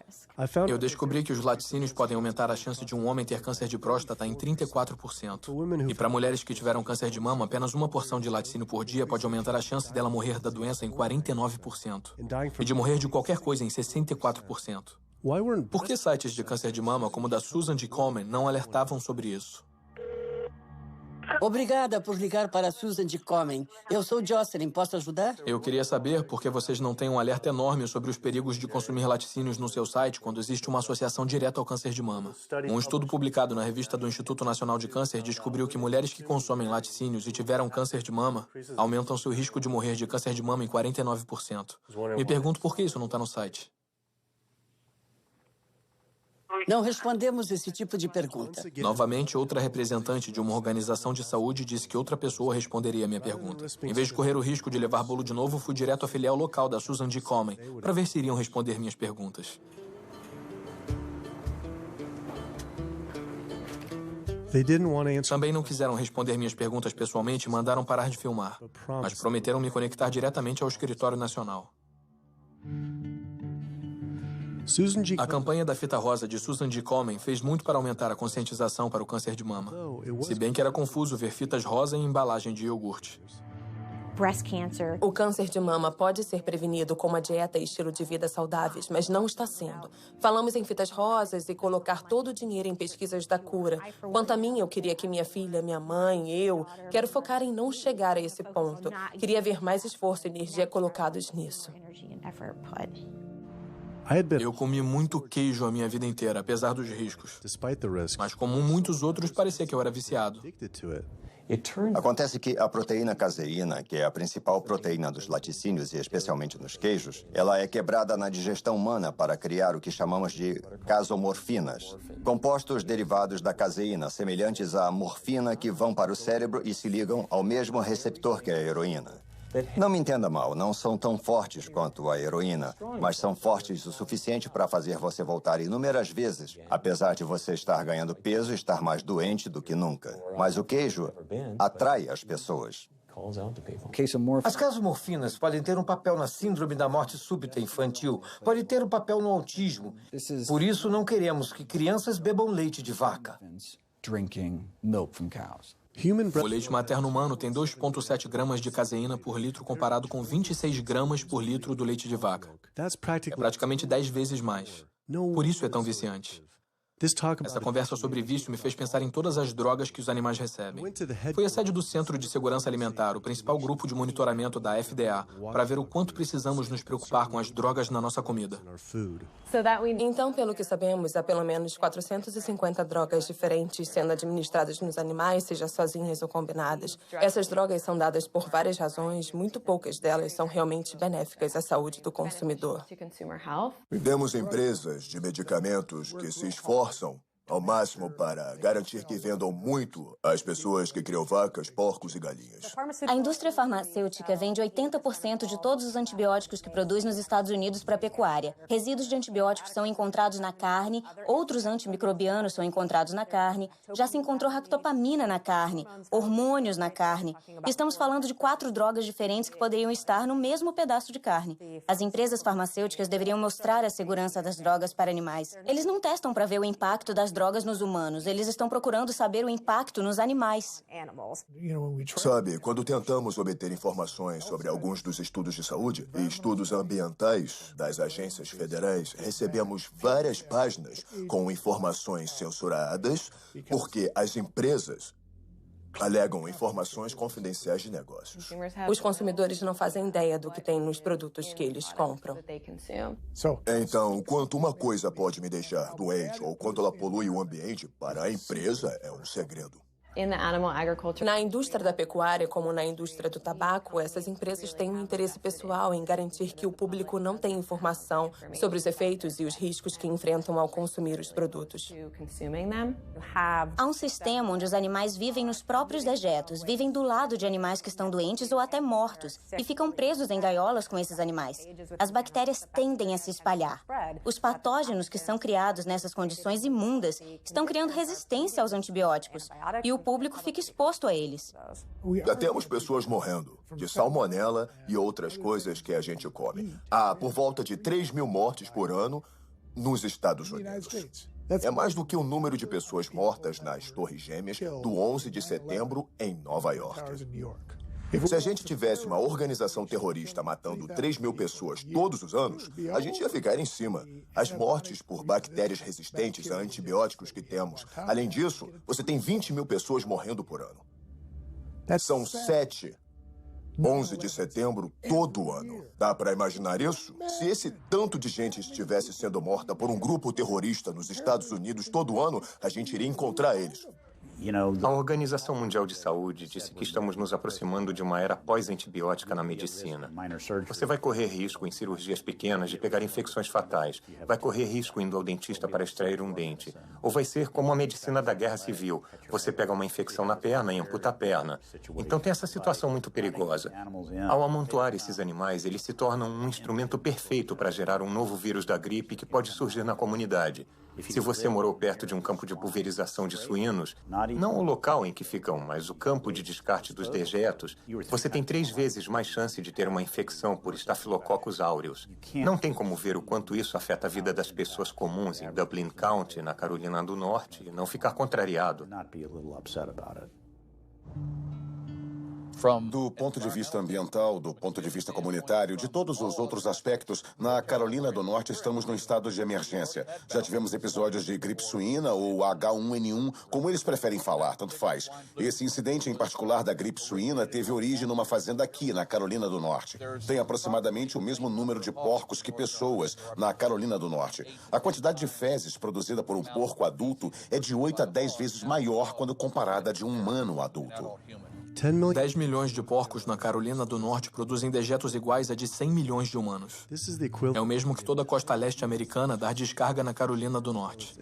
Eu descobri que os laticínios podem aumentar a chance de um homem ter câncer de próstata em 34%. E para mulheres que tiveram câncer de mama, apenas uma porção de laticínio por dia pode aumentar a chance dela morrer da doença em 49%. E de morrer de qualquer coisa em 64%. Por que sites de câncer de mama, como o da Susan G. Komen, não alertavam sobre isso? Obrigada por ligar para a Susan G. Komen. Eu sou Jocelyn, posso ajudar? Eu queria saber por que vocês não têm um alerta enorme sobre os perigos de consumir laticínios no seu site quando existe uma associação direta ao câncer de mama. Um estudo publicado na revista do Instituto Nacional de Câncer descobriu que mulheres que consomem laticínios e tiveram câncer de mama aumentam seu risco de morrer de câncer de mama em 49%. Me pergunto por que isso não está no site. Não respondemos esse tipo de pergunta. Novamente, outra representante de uma organização de saúde disse que outra pessoa responderia a minha pergunta. Em vez de correr o risco de levar bolo de novo, fui direto à filial local da Susan G. Komen para ver se iriam responder minhas perguntas. Também não quiseram responder minhas perguntas pessoalmente e mandaram parar de filmar, mas prometeram me conectar diretamente ao escritório nacional. A campanha da fita rosa de Susan G. Komen fez muito para aumentar a conscientização para o câncer de mama. Se bem que era confuso ver fitas rosa em embalagem de iogurte. O câncer de mama pode ser prevenido com uma dieta e estilo de vida saudáveis, mas não está sendo. Falamos em fitas rosas e colocar todo o dinheiro em pesquisas da cura. Quanto a mim, eu queria que minha filha, minha mãe, eu, quero focar em não chegar a esse ponto. Queria ver mais esforço e energia colocados nisso. Eu comi muito queijo a minha vida inteira, apesar dos riscos. Mas como muitos outros, parecia que eu era viciado. Acontece que a proteína caseína, que é a principal proteína dos laticínios e especialmente nos queijos, ela é quebrada na digestão humana para criar o que chamamos de casomorfinas, compostos derivados da caseína, semelhantes à morfina que vão para o cérebro e se ligam ao mesmo receptor que a heroína. Não me entenda mal, não são tão fortes quanto a heroína, mas são fortes o suficiente para fazer você voltar inúmeras vezes, apesar de você estar ganhando peso e estar mais doente do que nunca. Mas o queijo atrai as pessoas. As casomorfinas podem ter um papel na síndrome da morte súbita infantil, podem ter um papel no autismo. Por isso, não queremos que crianças bebam leite de vaca. O leite materno humano tem 2,7 gramas de caseína por litro comparado com 26 gramas por litro do leite de vaca. É praticamente 10 vezes mais. Por isso é tão viciante. Essa conversa sobre vício me fez pensar em todas as drogas que os animais recebem. Fui à sede do Centro de Segurança Alimentar, o principal grupo de monitoramento da FDA, para ver o quanto precisamos nos preocupar com as drogas na nossa comida. Então, pelo que sabemos, há pelo menos 450 drogas diferentes sendo administradas nos animais, seja sozinhas ou combinadas. Essas drogas são dadas por várias razões, muito poucas delas são realmente benéficas à saúde do consumidor. Vemos empresas de medicamentos que se esforçam ao máximo para garantir que vendam muito às pessoas que criam vacas, porcos e galinhas. A indústria farmacêutica vende 80% de todos os antibióticos que produz nos Estados Unidos para a pecuária. Resíduos de antibióticos são encontrados na carne, outros antimicrobianos são encontrados na carne, já se encontrou ractopamina na carne, hormônios na carne. Estamos falando de 4 drogas diferentes que poderiam estar no mesmo pedaço de carne. As empresas farmacêuticas deveriam mostrar a segurança das drogas para animais. Eles não testam para ver o impacto das drogas nos humanos. Eles estão procurando saber o impacto nos animais. Sabe, quando tentamos obter informações sobre alguns dos estudos de saúde e estudos ambientais das agências federais, recebemos várias páginas com informações censuradas porque as empresas alegam informações confidenciais de negócios. Os consumidores não fazem ideia do que tem nos produtos que eles compram. Então, quanto uma coisa pode me deixar doente ou quanto ela polui o ambiente, para a empresa é um segredo. Na indústria da pecuária, como na indústria do tabaco, essas empresas têm um interesse pessoal em garantir que o público não tenha informação sobre os efeitos e os riscos que enfrentam ao consumir os produtos. Há um sistema onde os animais vivem nos próprios dejetos, vivem do lado de animais que estão doentes ou até mortos, e ficam presos em gaiolas com esses animais. As bactérias tendem a se espalhar. Os patógenos que são criados nessas condições imundas estão criando resistência aos antibióticos, e o público fica exposto a eles. Já temos pessoas morrendo de salmonela e outras coisas que a gente come. Há por volta de 3.000 mortes por ano nos Estados Unidos. É mais do que o número de pessoas mortas nas Torres Gêmeas do 11 de setembro em Nova York. Se a gente tivesse uma organização terrorista matando 3.000 pessoas todos os anos, a gente ia ficar em cima. As mortes por bactérias resistentes a antibióticos que temos. Além disso, você tem 20.000 pessoas morrendo por ano. São 7, 11 de setembro todo ano. Dá para imaginar isso? Se esse tanto de gente estivesse sendo morta por um grupo terrorista nos Estados Unidos todo ano, a gente iria encontrar eles. A Organização Mundial de Saúde disse que estamos nos aproximando de uma era pós-antibiótica na medicina. Você vai correr risco em cirurgias pequenas de pegar infecções fatais. Vai correr risco indo ao dentista para extrair um dente. Ou vai ser como a medicina da Guerra Civil. Você pega uma infecção na perna e amputa a perna. Então tem essa situação muito perigosa. Ao amontoar esses animais, eles se tornam um instrumento perfeito para gerar um novo vírus da gripe que pode surgir na comunidade. Se você morou perto de um campo de pulverização de suínos, não o local em que ficam, mas o campo de descarte dos dejetos, você tem 3 vezes mais chance de ter uma infecção por Staphylococcus aureus. Não tem como ver o quanto isso afeta a vida das pessoas comuns em Dublin County, na Carolina do Norte, e não ficar contrariado. Do ponto de vista ambiental, do ponto de vista comunitário, de todos os outros aspectos, na Carolina do Norte estamos num estado de emergência. Já tivemos episódios de gripe suína ou H1N1, como eles preferem falar, tanto faz. Esse incidente em particular da gripe suína teve origem numa fazenda aqui, na Carolina do Norte. Tem aproximadamente o mesmo número de porcos que pessoas na Carolina do Norte. A quantidade de fezes produzida por um porco adulto é de 8 a 10 vezes maior quando comparada a de um humano adulto. 10 milhões de porcos na Carolina do Norte produzem dejetos iguais a de 100 milhões de humanos. É o mesmo que toda a costa leste americana dar descarga na Carolina do Norte.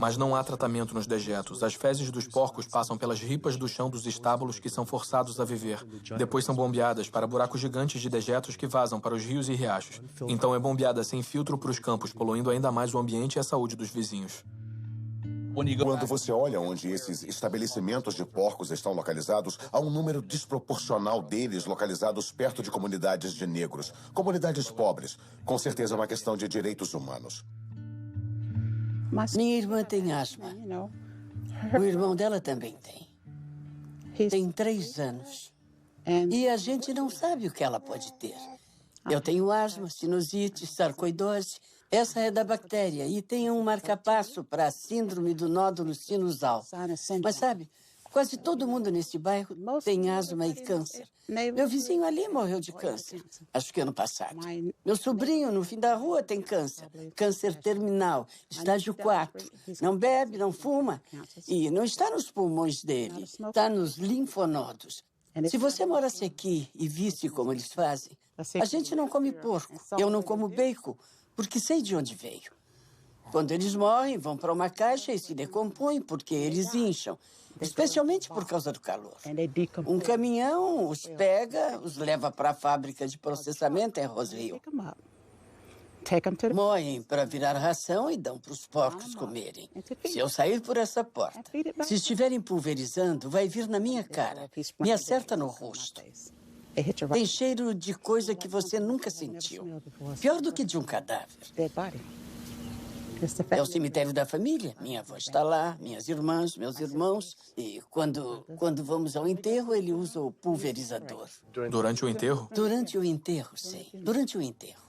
Mas não há tratamento nos dejetos. As fezes dos porcos passam pelas ripas do chão dos estábulos que são forçados a viver. Depois são bombeadas para buracos gigantes de dejetos que vazam para os rios e riachos. Então é bombeada sem filtro para os campos, poluindo ainda mais o ambiente e a saúde dos vizinhos. Quando você olha onde esses estabelecimentos de porcos estão localizados, há um número desproporcional deles localizados perto de comunidades de negros, comunidades pobres. Com certeza é uma questão de direitos humanos. Minha irmã tem asma. O irmão dela também tem. Tem 3 anos. E a gente não sabe o que ela pode ter. Eu tenho asma, sinusite, sarcoidose. Essa é da bactéria e tem um marcapasso para a síndrome do nódulo sinusal. Mas sabe, quase todo mundo nesse bairro tem asma e câncer. Meu vizinho ali morreu de câncer, acho que ano passado. Meu sobrinho no fim da rua tem câncer, câncer terminal, estágio 4. Não bebe, não fuma e não está nos pulmões dele, está nos linfonodos. Se você morasse aqui e visse como eles fazem, a gente não come porco, eu não como bacon, porque sei de onde veio. Quando eles morrem, vão para uma caixa e se decompõem porque eles incham, especialmente por causa do calor. Um caminhão os pega, os leva para a fábrica de processamento em Roseville. Moem para virar ração e dão para os porcos comerem. Se eu sair por essa porta, se estiverem pulverizando, vai vir na minha cara, me acerta no rosto. Tem cheiro de coisa que você nunca sentiu. Pior do que de um cadáver. É o cemitério da família. Minha avó está lá, minhas irmãs, meus irmãos. E quando vamos ao enterro, ele usa o pulverizador. Durante o enterro? Durante o enterro, sim. Durante o enterro.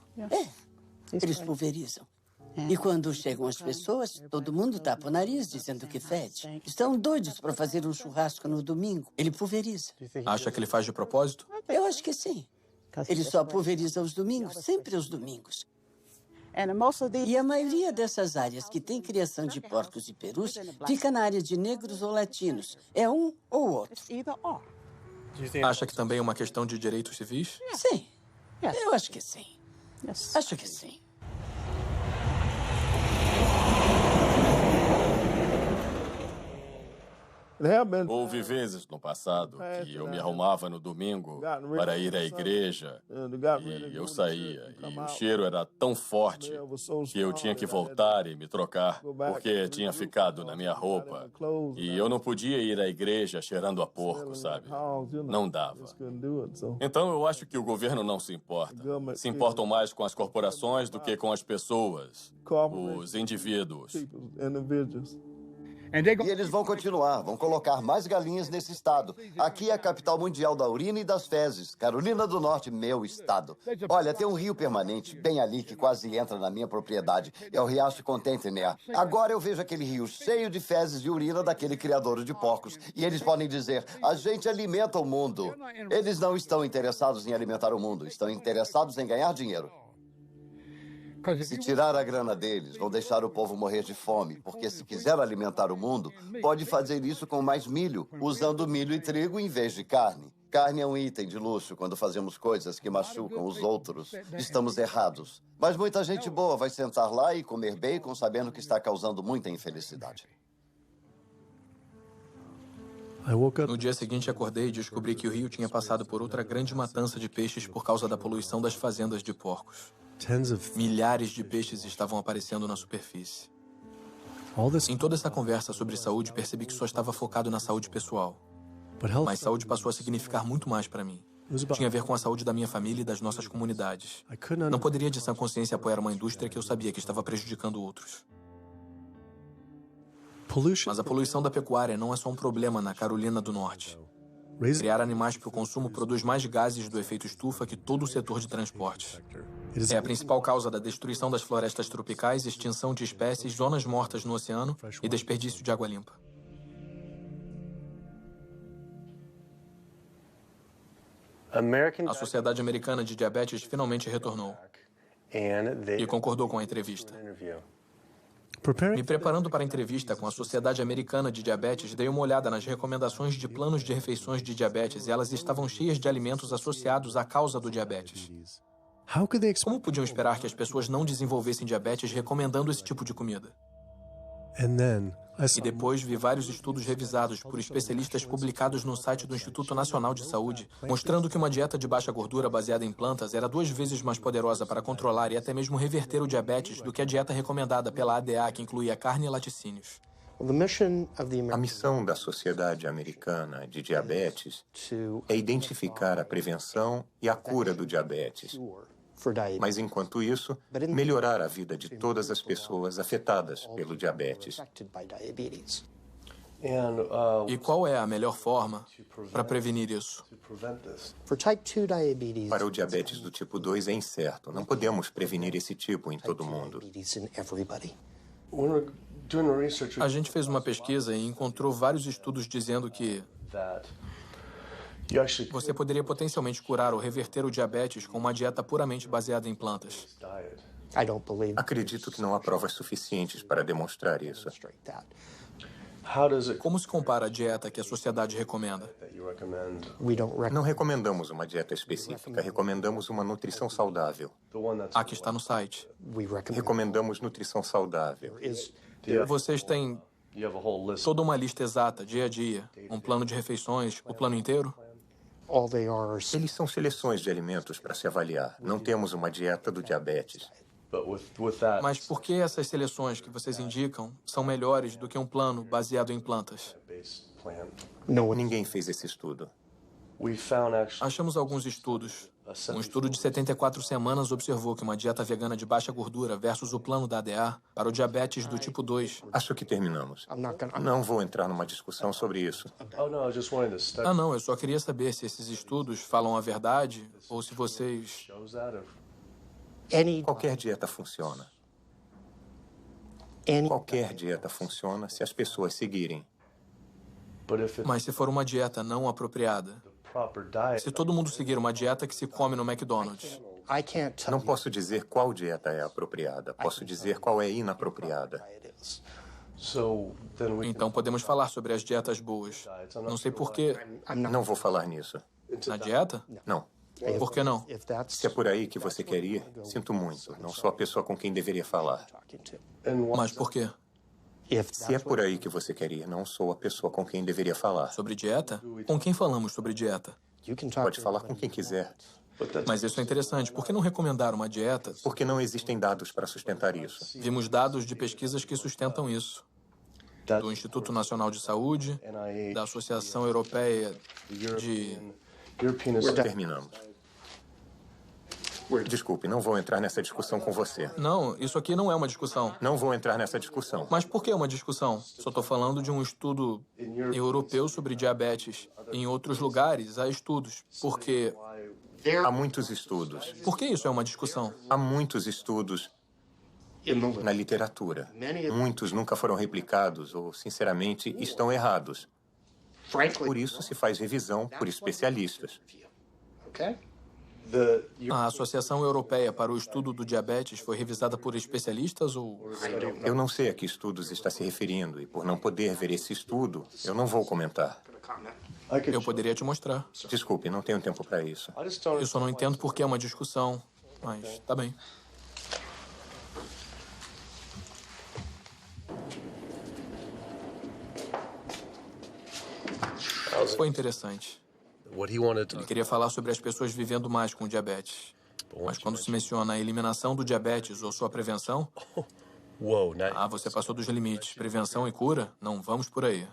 Eles pulverizam. E quando chegam as pessoas, todo mundo tapa o nariz dizendo que fede. Estão doidos para fazer um churrasco no domingo. Ele pulveriza. Acha que ele faz de propósito? Eu acho que sim. Ele só pulveriza aos domingos, sempre aos domingos. E a maioria dessas áreas que tem criação de porcos e perus fica na área de negros ou latinos. É um ou outro. Acha que também é uma questão de direitos civis? Sim. Eu acho que sim. Acho que sim. Houve vezes no passado que eu me arrumava no domingo para ir à igreja e eu saía. E o cheiro era tão forte que eu tinha que voltar e me trocar porque tinha ficado na minha roupa. E eu não podia ir à igreja cheirando a porco, sabe? Não dava. Então eu acho que o governo não se importa. Se importam mais com as corporações do que com as pessoas, os indivíduos. E eles vão continuar, vão colocar mais galinhas nesse estado. Aqui é a capital mundial da urina e das fezes. Carolina do Norte, meu estado. Olha, tem um rio permanente bem ali que quase entra na minha propriedade. É o Riacho Contentiner. Agora eu vejo aquele rio cheio de fezes e urina daquele criador de porcos. E eles podem dizer, a gente alimenta o mundo. Eles não estão interessados em alimentar o mundo, estão interessados em ganhar dinheiro. Se tirar a grana deles, vão deixar o povo morrer de fome, porque se quiser alimentar o mundo, pode fazer isso com mais milho, usando milho e trigo em vez de carne. Carne é um item de luxo quando fazemos coisas que machucam os outros. Estamos errados. Mas muita gente boa vai sentar lá e comer bacon sabendo que está causando muita infelicidade. No dia seguinte, acordei e descobri que o rio tinha passado por outra grande matança de peixes por causa da poluição das fazendas de porcos. Milhares de peixes estavam aparecendo na superfície. Em toda essa conversa sobre saúde, percebi que só estava focado na saúde pessoal. Mas saúde passou a significar muito mais para mim. Tinha a ver com a saúde da minha família e das nossas comunidades. Não poderia, de sã consciência, apoiar uma indústria que eu sabia que estava prejudicando outros. Mas a poluição da pecuária não é só um problema na Carolina do Norte. Criar animais para o consumo produz mais gases do efeito estufa que todo o setor de transporte. É a principal causa da destruição das florestas tropicais, extinção de espécies, zonas mortas no oceano e desperdício de água limpa. A Sociedade Americana de Diabetes finalmente retornou e concordou com a entrevista. Me preparando para a entrevista com a Sociedade Americana de Diabetes, dei uma olhada nas recomendações de planos de refeições de diabetes e elas estavam cheias de alimentos associados à causa do diabetes. Como podiam esperar que as pessoas não desenvolvessem diabetes recomendando esse tipo de comida? E depois vi vários estudos revisados por especialistas publicados no site do Instituto Nacional de Saúde, mostrando que uma dieta de baixa gordura baseada em plantas era 2 vezes mais poderosa para controlar e até mesmo reverter o diabetes do que a dieta recomendada pela ADA, que incluía carne e laticínios. A missão da Sociedade Americana de Diabetes é identificar a prevenção e a cura do diabetes. Mas, enquanto isso, melhorar a vida de todas as pessoas afetadas pelo diabetes. E qual é a melhor forma para prevenir isso? Para o diabetes do tipo 2 é incerto. Não podemos prevenir esse tipo em todo mundo. A gente fez uma pesquisa e encontrou vários estudos dizendo que você poderia potencialmente curar ou reverter o diabetes com uma dieta puramente baseada em plantas. Acredito que não há provas suficientes para demonstrar isso. Como se compara a dieta que a sociedade recomenda? Não recomendamos uma dieta específica, recomendamos uma nutrição saudável. A que está no site. Recomendamos nutrição saudável. Vocês têm toda uma lista exata, dia a dia, um plano de refeições, o plano inteiro? Eles são seleções de alimentos para se avaliar. Não temos uma dieta do diabetes. Mas por que essas seleções que vocês indicam são melhores do que um plano baseado em plantas? Ninguém fez esse estudo. Achamos alguns estudos. Um estudo de 74 semanas observou que uma dieta vegana de baixa gordura versus o plano da ADA para o diabetes do tipo 2. Acho que terminamos. Não vou entrar numa discussão sobre isso. Não, eu só queria saber se esses estudos falam a verdade ou se vocês... Qualquer dieta funciona. Qualquer dieta funciona se as pessoas seguirem. Mas se for uma dieta não apropriada, se todo mundo seguir uma dieta que se come no McDonald's... Não posso dizer qual dieta é apropriada. Posso dizer qual é inapropriada. Então podemos falar sobre as dietas boas. Não sei por quê. Não vou falar nisso. Na dieta? Não. Por que não? Se é por aí que você quer ir, sinto muito. Não sou a pessoa com quem deveria falar. Mas por quê? Se é por aí que você quer ir, não sou a pessoa com quem deveria falar. Sobre dieta? Com quem falamos sobre dieta? Pode falar com quem quiser. Mas isso é interessante. Por que não recomendar uma dieta? Porque não existem dados para sustentar isso. Vimos dados de pesquisas que sustentam isso. Do Instituto Nacional de Saúde, da Associação Europeia de... Terminamos. Desculpe, não vou entrar nessa discussão com você. Não, isso aqui não é uma discussão. Não vou entrar nessa discussão. Mas por que uma discussão? Só estou falando de um estudo europeu sobre diabetes. Em outros lugares, há estudos. Porque... Há muitos estudos. Por que isso é uma discussão? Há muitos estudos na literatura. Muitos nunca foram replicados ou, sinceramente, estão errados. Por isso se faz revisão por especialistas. A Associação Europeia para o Estudo do Diabetes foi revisada por especialistas ou... Eu não sei a que estudos está se referindo e, por não poder ver esse estudo, eu não vou comentar. Eu poderia te mostrar. Desculpe, não tenho tempo para isso. Eu só não entendo por que é uma discussão, mas tá bem. Foi interessante. Ele queria falar sobre as pessoas vivendo mais com diabetes. Mas quando se menciona a eliminação do diabetes ou sua prevenção... você passou dos limites. Prevenção e cura? Não vamos por aí.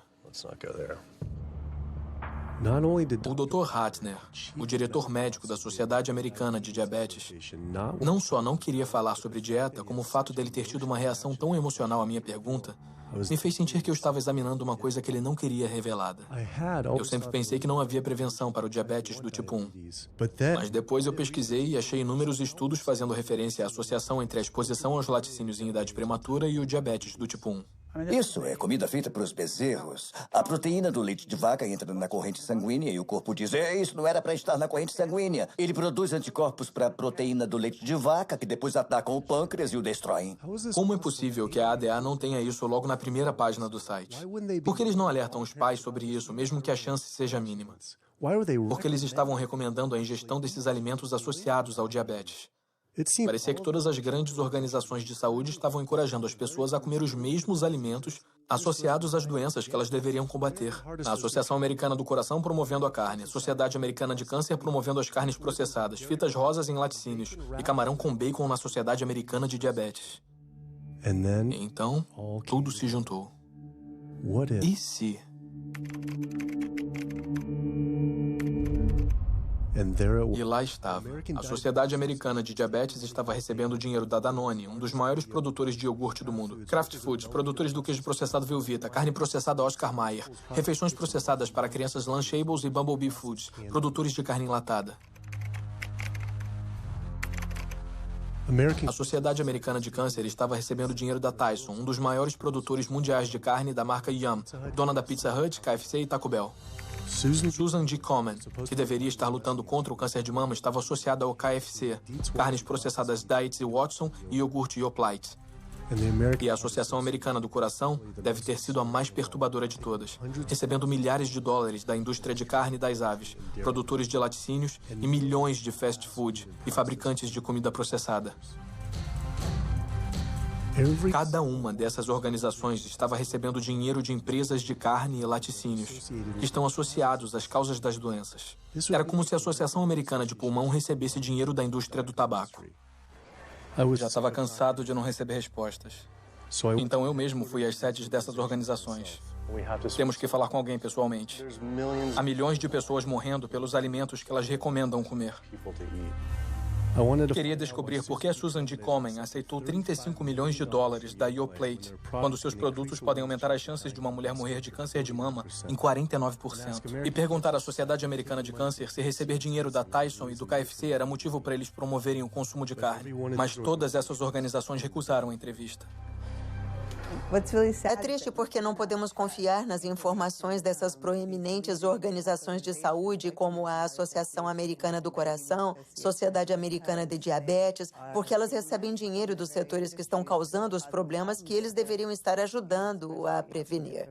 O Dr. Hatner, o diretor médico da Sociedade Americana de Diabetes, não só não queria falar sobre dieta, como o fato dele ter tido uma reação tão emocional à minha pergunta me fez sentir que eu estava examinando uma coisa que ele não queria revelada. Eu sempre pensei que não havia prevenção para o diabetes do tipo 1. Mas depois eu pesquisei e achei inúmeros estudos fazendo referência à associação entre a exposição aos laticínios em idade prematura e o diabetes do tipo 1. Isso é comida feita para os bezerros. A proteína do leite de vaca entra na corrente sanguínea e o corpo diz: isso não era para estar na corrente sanguínea. Ele produz anticorpos para a proteína do leite de vaca, que depois atacam o pâncreas e o destroem. Como é possível que a ADA não tenha isso logo na primeira página do site? Por que eles não alertam os pais sobre isso, mesmo que a chance seja mínima? Porque eles estavam recomendando a ingestão desses alimentos associados ao diabetes. Parecia que todas as grandes organizações de saúde estavam encorajando as pessoas a comer os mesmos alimentos associados às doenças que elas deveriam combater. A Associação Americana do Coração promovendo a carne, a Sociedade Americana de Câncer promovendo as carnes processadas, fitas rosas em laticínios e camarão com bacon na Sociedade Americana de Diabetes. Então, tudo se juntou. E se... E lá estava. A Sociedade Americana de Diabetes estava recebendo dinheiro da Danone, um dos maiores produtores de iogurte do mundo, Kraft Foods, produtores do queijo processado Velveeta, carne processada Oscar Mayer, refeições processadas para crianças Lunchables e Bumblebee Foods, produtores de carne enlatada. A Sociedade Americana de Câncer estava recebendo dinheiro da Tyson, um dos maiores produtores mundiais de carne da marca Yum, dona da Pizza Hut, KFC e Taco Bell. Susan G. Komen, que deveria estar lutando contra o câncer de mama, estava associada ao KFC, carnes processadas Dietz e Watson e iogurte Yoplait. E a Associação Americana do Coração deve ter sido a mais perturbadora de todas, recebendo milhares de dólares da indústria de carne e das aves, produtores de laticínios e milhões de fast food e fabricantes de comida processada. Cada uma dessas organizações estava recebendo dinheiro de empresas de carne e laticínios, que estão associados às causas das doenças. Era como se a Associação Americana de Pulmão recebesse dinheiro da indústria do tabaco. Já estava cansado de não receber respostas. Então eu mesmo fui às sedes dessas organizações. Temos que falar com alguém pessoalmente. Há milhões de pessoas morrendo pelos alimentos que elas recomendam comer. Queria descobrir por que a Susan G. Komen aceitou 35 milhões de dólares da Yoplait, quando seus produtos podem aumentar as chances de uma mulher morrer de câncer de mama em 49%. E perguntar à Sociedade Americana de Câncer se receber dinheiro da Tyson e do KFC era motivo para eles promoverem o consumo de carne. Mas todas essas organizações recusaram a entrevista. É triste porque não podemos confiar nas informações dessas proeminentes organizações de saúde, como a Associação Americana do Coração, Sociedade Americana de Diabetes, porque elas recebem dinheiro dos setores que estão causando os problemas que eles deveriam estar ajudando a prevenir.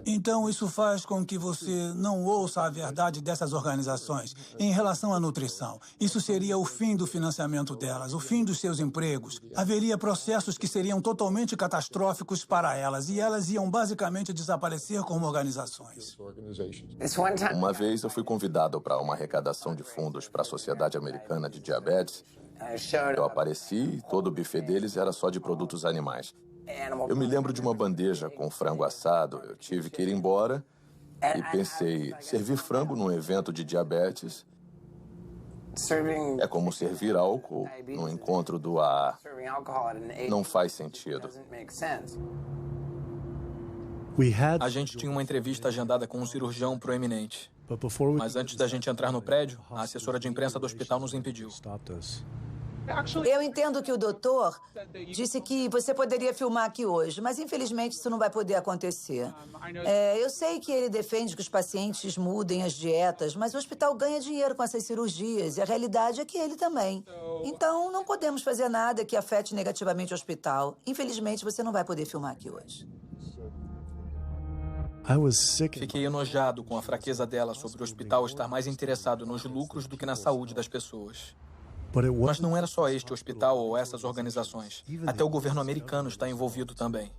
Então, isso faz com que você não ouça a verdade dessas organizações em relação à nutrição. Isso seria o fim do financiamento delas, o fim dos seus empregos. Haveria processos que seriam totalmente catastróficos para elas, e elas iam basicamente desaparecer como organizações. Uma vez eu fui convidado para uma arrecadação de fundos para a Sociedade Americana de Diabetes. Eu apareci e todo o buffet deles era só de produtos animais. Eu me lembro de uma bandeja com frango assado. Eu tive que ir embora e pensei, servir frango num evento de diabetes é como servir álcool no encontro do AA. Não faz sentido. A gente tinha uma entrevista agendada com um cirurgião proeminente. Mas antes da gente entrar no prédio, a assessora de imprensa do hospital nos impediu. Eu entendo que o doutor disse que você poderia filmar aqui hoje, mas infelizmente isso não vai poder acontecer. Eu sei que ele defende que os pacientes mudem as dietas, mas o hospital ganha dinheiro com essas cirurgias e a realidade é que ele também. Então não podemos fazer nada que afete negativamente o hospital. Infelizmente você não vai poder filmar aqui hoje. Fiquei enojado com a fraqueza dela sobre o hospital estar mais interessado nos lucros do que na saúde das pessoas. Mas não era só este hospital ou essas organizações. Até o governo americano está envolvido também.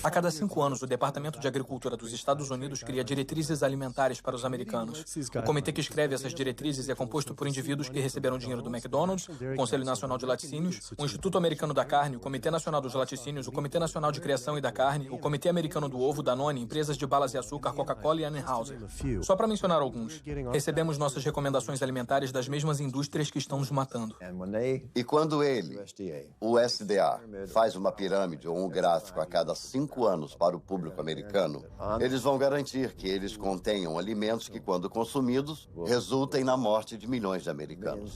A cada 5 anos, o Departamento de Agricultura dos Estados Unidos cria diretrizes alimentares para os americanos. O comitê que escreve essas diretrizes é composto por indivíduos que receberam dinheiro do McDonald's, o Conselho Nacional de Laticínios, o Instituto Americano da Carne, o Comitê Nacional dos Laticínios, o Comitê Nacional de Criação e da Carne, o Comitê Americano do Ovo, Danone, empresas de balas e açúcar, Coca-Cola e Anheuser. Só para mencionar alguns. Recebemos nossas recomendações alimentares das mesmas indústrias que estão nos matando. E quando ele, o SDA, faz uma pirâmide ou um gráfico a cada 5 anos para o público americano, eles vão garantir que eles contenham alimentos que, quando consumidos, resultem na morte de milhões de americanos.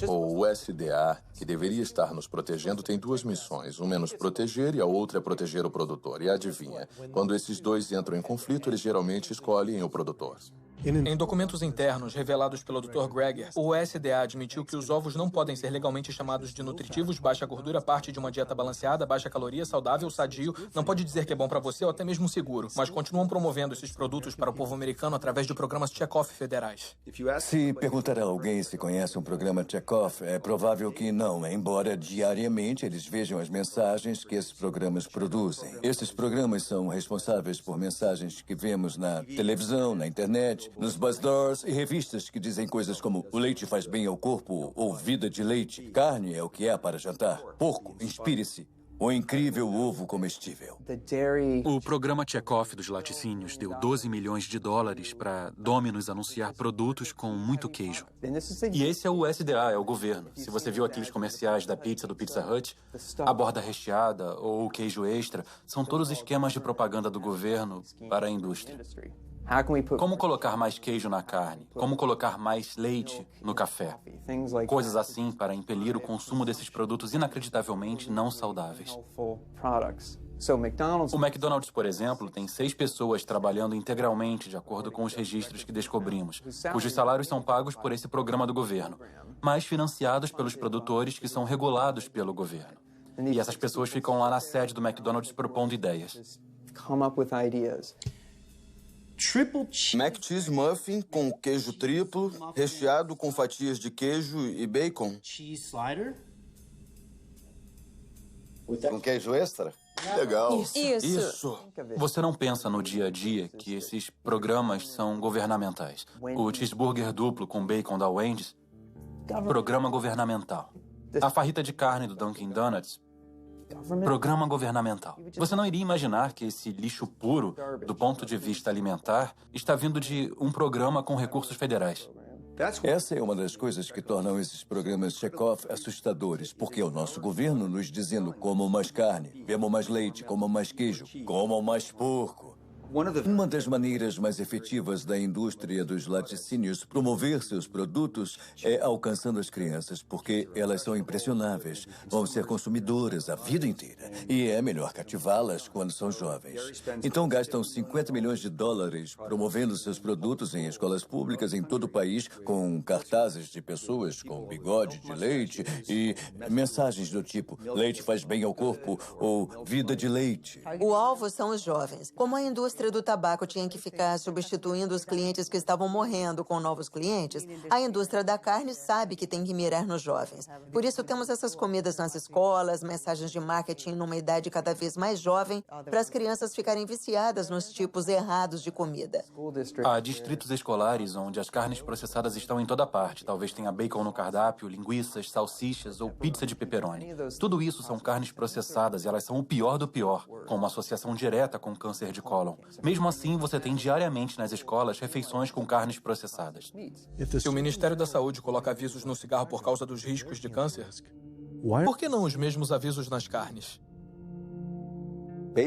O USDA, que deveria estar nos protegendo, tem 2 missões. Uma é nos proteger e a outra é proteger o produtor. E adivinha, quando esses dois entram em conflito, eles geralmente escolhem o produtor. Em documentos internos revelados pelo Dr. Greger, o USDA admitiu que os ovos não podem ser legalmente chamados de nutritivos, baixa gordura, parte de uma dieta balanceada, baixa caloria, saudável, sadio, não pode dizer que é bom para você ou até mesmo seguro, mas continuam promovendo esses produtos para o povo americano através de programas check-off federais. Se perguntar a alguém se conhece um programa check-off, é provável que não, embora diariamente eles vejam as mensagens que esses programas produzem. Esses programas são responsáveis por mensagens que vemos na televisão, na internet, nos bazaars e revistas que dizem coisas como o leite faz bem ao corpo ou vida de leite, carne é o que é para jantar, porco, inspire-se, o incrível ovo comestível. O programa Check-Off dos laticínios deu 12 milhões de dólares para Domino's anunciar produtos com muito queijo. E esse é o USDA, é o governo. Se você viu aqueles comerciais da pizza do Pizza Hut, a borda recheada ou o queijo extra, são todos esquemas de propaganda do governo para a indústria. Como colocar mais queijo na carne? Como colocar mais leite no café? Coisas assim para impelir o consumo desses produtos inacreditavelmente não saudáveis. O McDonald's, por exemplo, tem 6 pessoas trabalhando integralmente de acordo com os registros que descobrimos, cujos salários são pagos por esse programa do governo, mas financiados pelos produtores que são regulados pelo governo. E essas pessoas ficam lá na sede do McDonald's propondo ideias. Mac Cheese Muffin com queijo triplo, recheado com fatias de queijo e bacon. Com queijo extra? Legal. Isso. Você não pensa no dia a dia que esses programas são governamentais. O cheeseburger duplo com bacon da Wendy's, programa governamental. A farrita de carne do Dunkin' Donuts, programa governamental. Você não iria imaginar que esse lixo puro, do ponto de vista alimentar, está vindo de um programa com recursos federais. Essa é uma das coisas que tornam esses programas check-off assustadores, porque é o nosso governo nos dizendo comam mais carne, bebam mais leite, comam mais queijo, comam mais porco. Uma das maneiras mais efetivas da indústria dos laticínios promover seus produtos é alcançando as crianças, porque elas são impressionáveis, vão ser consumidoras a vida inteira, e é melhor cativá-las quando são jovens. Então gastam 50 milhões de dólares promovendo seus produtos em escolas públicas em todo o país, com cartazes de pessoas com bigode de leite e mensagens do tipo leite faz bem ao corpo ou vida de leite. O alvo são os jovens. Como a indústria do tabaco tinha que ficar substituindo os clientes que estavam morrendo com novos clientes, a indústria da carne sabe que tem que mirar nos jovens. Por isso temos essas comidas nas escolas, mensagens de marketing numa idade cada vez mais jovem, para as crianças ficarem viciadas nos tipos errados de comida. Há distritos escolares onde as carnes processadas estão em toda parte. Talvez tenha bacon no cardápio, linguiças, salsichas ou pizza de pepperoni. Tudo isso são carnes processadas e elas são o pior do pior, com uma associação direta com câncer de cólon. Mesmo assim, você tem diariamente nas escolas refeições com carnes processadas. Se o Ministério da Saúde coloca avisos no cigarro por causa dos riscos de câncer, por que não os mesmos avisos nas carnes?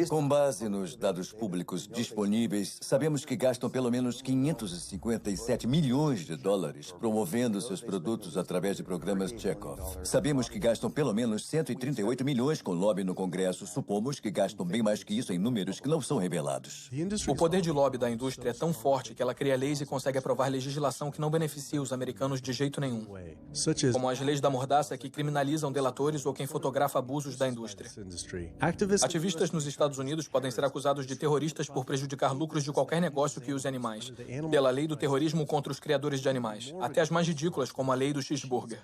Com base nos dados públicos disponíveis, sabemos que gastam pelo menos 557 milhões de dólares promovendo seus produtos através de programas check-off. Sabemos que gastam pelo menos 138 milhões com lobby no Congresso. Supomos que gastam bem mais que isso em números que não são revelados. O poder de lobby da indústria é tão forte que ela cria leis e consegue aprovar legislação que não beneficia os americanos de jeito nenhum. Como as leis da mordaça que criminalizam delatores ou quem fotografa abusos da indústria. Ativistas nos Estados Unidos podem ser acusados de terroristas por prejudicar lucros de qualquer negócio que use animais, pela lei do terrorismo contra os criadores de animais, até as mais ridículas, como a lei do cheeseburger.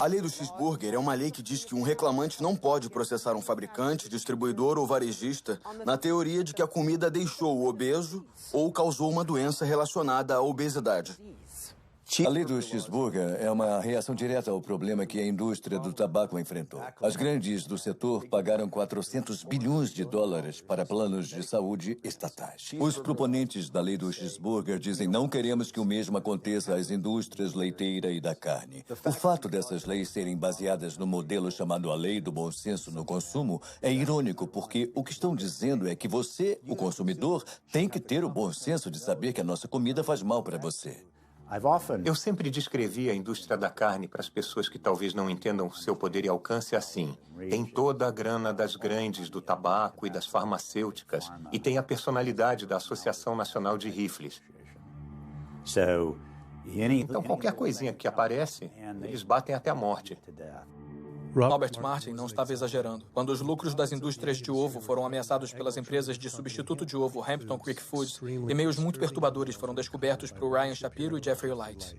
A lei do cheeseburger é uma lei que diz que um reclamante não pode processar um fabricante, distribuidor ou varejista na teoria de que a comida deixou o obeso ou causou uma doença relacionada à obesidade. A lei do cheeseburger é uma reação direta ao problema que a indústria do tabaco enfrentou. As grandes do setor pagaram 400 bilhões de dólares para planos de saúde estatais. Os proponentes da lei do cheeseburger dizem não queremos que o mesmo aconteça às indústrias leiteira e da carne. O fato dessas leis serem baseadas no modelo chamado a lei do bom senso no consumo é irônico, porque o que estão dizendo é que você, o consumidor, tem que ter o bom senso de saber que a nossa comida faz mal para você. Eu sempre descrevi a indústria da carne para as pessoas que talvez não entendam seu poder e alcance assim. Tem toda a grana das grandes do tabaco e das farmacêuticas e tem a personalidade da Associação Nacional de Rifles. Então qualquer coisinha que aparece, eles batem até a morte. Robert Martin não estava exagerando. Quando os lucros das indústrias de ovo foram ameaçados pelas empresas de substituto de ovo Hampton Creek Foods, e-mails muito perturbadores foram descobertos por Ryan Shapiro e Jeffrey Light.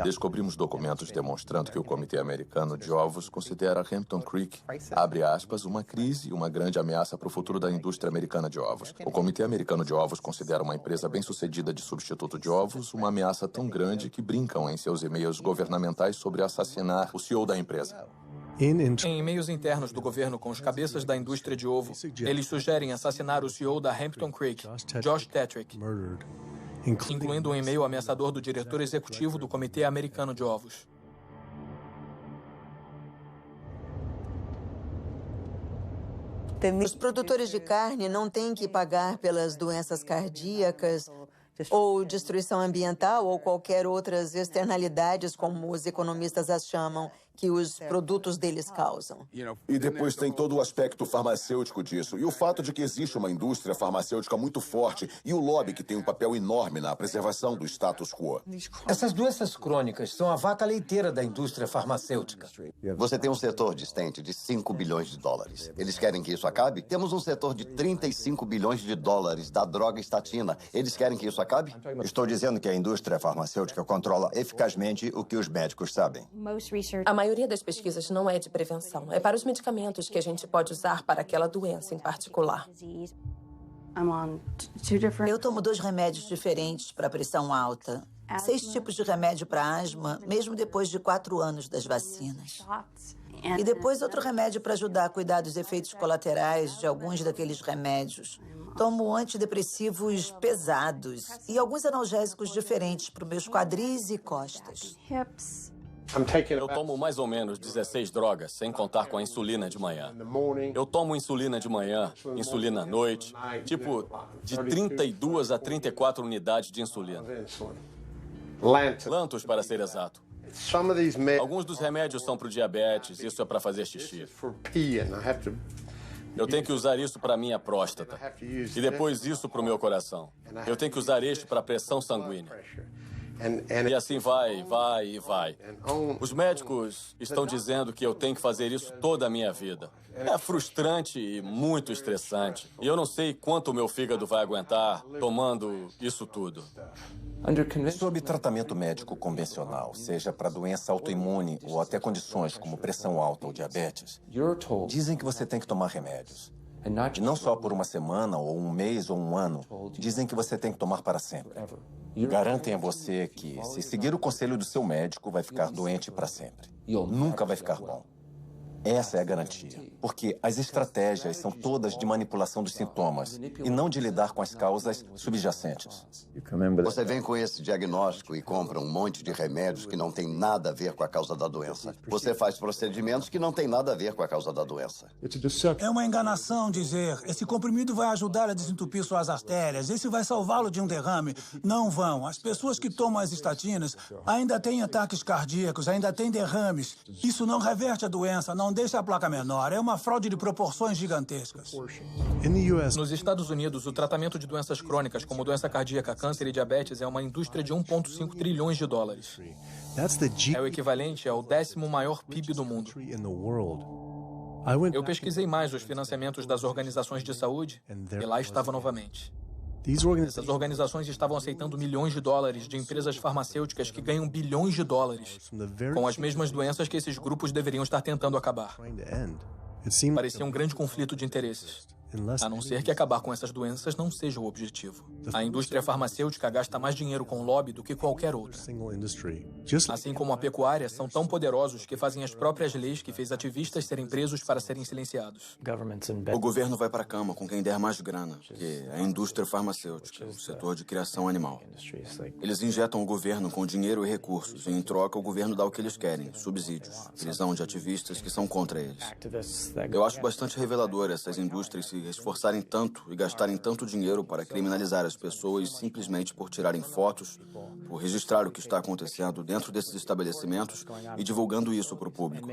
Descobrimos documentos demonstrando que o Comitê Americano de Ovos considera Hampton Creek, abre aspas, uma crise e uma grande ameaça para o futuro da indústria americana de ovos. O Comitê Americano de Ovos considera uma empresa bem-sucedida de substituto de ovos uma ameaça tão grande que brincam em seus e-mails governamentais sobre assassinar o CEO da empresa. Em e-mails internos do governo com os cabeças da indústria de ovo, eles sugerem assassinar o CEO da Hampton Creek, Josh Tetrick, incluindo um e-mail ameaçador do diretor executivo do Comitê Americano de Ovos. Os produtores de carne não têm que pagar pelas doenças cardíacas ou destruição ambiental ou qualquer outras externalidades, como os economistas as chamam, que os produtos deles causam. E depois tem todo o aspecto farmacêutico disso. E o fato de que existe uma indústria farmacêutica muito forte e o lobby que tem um papel enorme na preservação do status quo. Essas doenças crônicas são a vaca leiteira da indústria farmacêutica. Você tem um setor de stent de 5 bilhões de dólares. Eles querem que isso acabe? Temos um setor de 35 bilhões de dólares da droga estatina. Eles querem que isso acabe? Estou dizendo que a indústria farmacêutica controla eficazmente o que os médicos sabem. A maioria das pesquisas não é de prevenção. É para os medicamentos que a gente pode usar para aquela doença em particular. Eu tomo 2 remédios diferentes para pressão alta. 6 tipos de remédio para asma, mesmo depois de 4 anos das vacinas. E depois outro remédio para ajudar a cuidar dos efeitos colaterais de alguns daqueles remédios. Tomo antidepressivos pesados e alguns analgésicos diferentes para os meus quadris e costas. Eu tomo mais ou menos 16 drogas, sem contar com a insulina de manhã. Eu tomo insulina de manhã, insulina à noite, tipo de 32 a 34 unidades de insulina. Lantus, para ser exato. Alguns dos remédios são para o diabetes, isso é para fazer xixi. Eu tenho que usar isso para minha próstata. E depois isso para o meu coração. Eu tenho que usar este para a pressão sanguínea. E assim vai. Os médicos estão dizendo que eu tenho que fazer isso toda a minha vida. É frustrante e muito estressante. E eu não sei quanto o meu fígado vai aguentar tomando isso tudo. Sob tratamento médico convencional, seja para doença autoimune ou até condições como pressão alta ou diabetes, dizem que você tem que tomar remédios. E não só por uma semana, ou um mês, ou um ano. Dizem que você tem que tomar para sempre. Garantem a você que, se seguir o conselho do seu médico, vai ficar doente para sempre. Nunca vai ficar bom. Essa é a garantia. Porque as estratégias são todas de manipulação dos sintomas e não de lidar com as causas subjacentes. Você vem com esse diagnóstico e compra um monte de remédios que não tem nada a ver com a causa da doença. Você faz procedimentos que não tem nada a ver com a causa da doença. É uma enganação dizer, esse comprimido vai ajudar a desentupir suas artérias, esse vai salvá-lo de um derrame. Não vão. As pessoas que tomam as estatinas ainda têm ataques cardíacos, ainda têm derrames. Isso não reverte a doença, não deixa a placa menor. É uma fraude de proporções gigantescas. Nos Estados Unidos, o tratamento de doenças crônicas como doença cardíaca, câncer e diabetes é uma indústria de 1,5 trilhões de dólares. É o equivalente ao 10º maior PIB do mundo. Eu pesquisei mais os financiamentos das organizações de saúde e lá estava novamente. Essas organizações estavam aceitando milhões de dólares de empresas farmacêuticas que ganham bilhões de dólares com as mesmas doenças que esses grupos deveriam estar tentando acabar. Parecia um grande conflito de interesses. A não ser que acabar com essas doenças não seja o objetivo. A indústria farmacêutica gasta mais dinheiro com lobby do que qualquer outra. Assim como a pecuária, são tão poderosos que fazem as próprias leis que fez ativistas serem presos para serem silenciados. O governo vai para a cama com quem der mais grana, que é a indústria farmacêutica, o setor de criação animal. Eles injetam o governo com dinheiro e recursos, e em troca o governo dá o que eles querem, subsídios, prisão de ativistas que são contra eles. Eu acho bastante revelador essas indústrias se esforçarem tanto e gastarem tanto dinheiro para criminalizar as pessoas simplesmente por tirarem fotos, por registrar o que está acontecendo dentro desses estabelecimentos e divulgando isso para o público.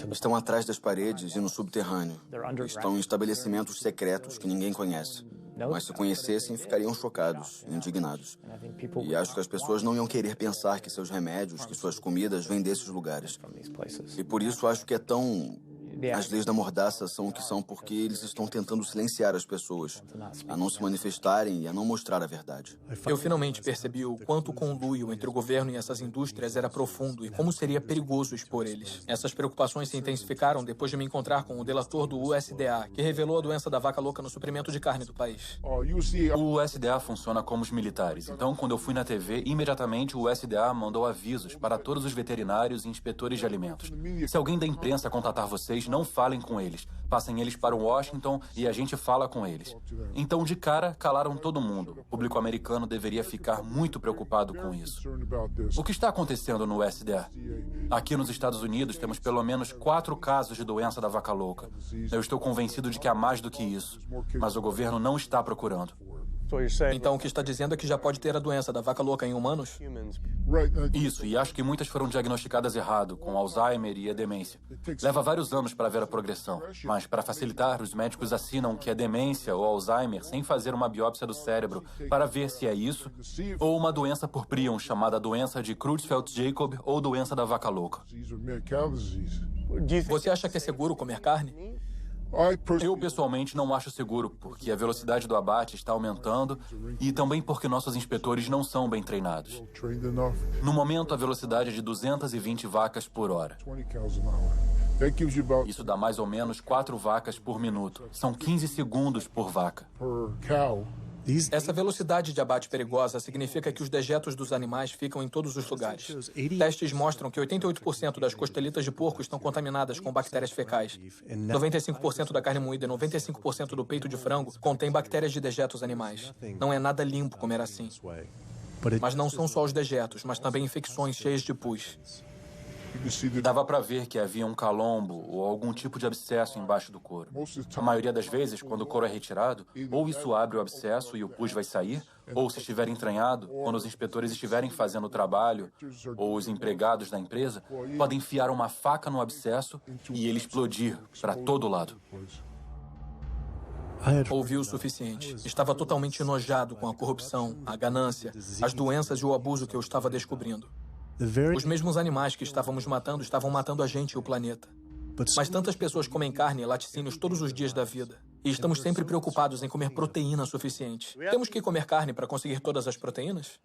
Estão atrás das paredes e no subterrâneo. Estão em estabelecimentos secretos que ninguém conhece. Mas se conhecessem, ficariam chocados, indignados. E acho que as pessoas não iam querer pensar que seus remédios, que suas comidas vêm desses lugares. E por isso acho que é tão... As leis da mordaça são o que são porque eles estão tentando silenciar as pessoas, a não se manifestarem e a não mostrar a verdade. Eu finalmente percebi o quanto o conluio entre o governo e essas indústrias era profundo e como seria perigoso expor eles. Essas preocupações se intensificaram depois de me encontrar com o delator do USDA, que revelou a doença da vaca louca no suprimento de carne do país. O USDA funciona como os militares. Então, quando eu fui na TV, imediatamente o USDA mandou avisos para todos os veterinários e inspetores de alimentos. Se alguém da imprensa contatar vocês, não falem com eles. Passem eles para Washington e a gente fala com eles. Então, de cara, calaram todo mundo. O público americano deveria ficar muito preocupado com isso. O que está acontecendo no USDA? Aqui nos Estados Unidos, temos pelo menos 4 casos de doença da vaca louca. Eu estou convencido de que há mais do que isso, mas o governo não está procurando. Então o que está dizendo é que já pode ter a doença da vaca louca em humanos? Isso, e acho que muitas foram diagnosticadas errado, com Alzheimer e a demência. Leva vários anos para ver a progressão, mas para facilitar, os médicos assinam que é demência ou Alzheimer sem fazer uma biópsia do cérebro para ver se é isso ou uma doença por prion chamada doença de Creutzfeldt-Jakob ou doença da vaca louca. Você acha que é seguro comer carne? Eu, pessoalmente, não acho seguro, porque a velocidade do abate está aumentando e também porque nossos inspetores não são bem treinados. No momento, a velocidade é de 220 vacas por hora. Isso dá mais ou menos 4 vacas por minuto. São 15 segundos por vaca. Essa velocidade de abate perigosa significa que os dejetos dos animais ficam em todos os lugares. Testes mostram que 88% das costelitas de porco estão contaminadas com bactérias fecais. 95% da carne moída e 95% do peito de frango contém bactérias de dejetos animais. Não é nada limpo comer assim. Mas não são só os dejetos, mas também infecções cheias de pus. Dava para ver que havia um calombo ou algum tipo de abscesso embaixo do couro. A maioria das vezes, quando o couro é retirado, ou isso abre o abscesso e o pus vai sair, ou se estiver entranhado, quando os inspetores estiverem fazendo o trabalho, ou os empregados da empresa, podem enfiar uma faca no abscesso e ele explodir para todo lado. Ouvi o suficiente. Estava totalmente enojado com a corrupção, a ganância, as doenças e o abuso que eu estava descobrindo. Os mesmos animais que estávamos matando estavam matando a gente e o planeta. Mas tantas pessoas comem carne e laticínios todos os dias da vida. E estamos sempre preocupados em comer proteína suficiente. Temos que comer carne para conseguir todas as proteínas?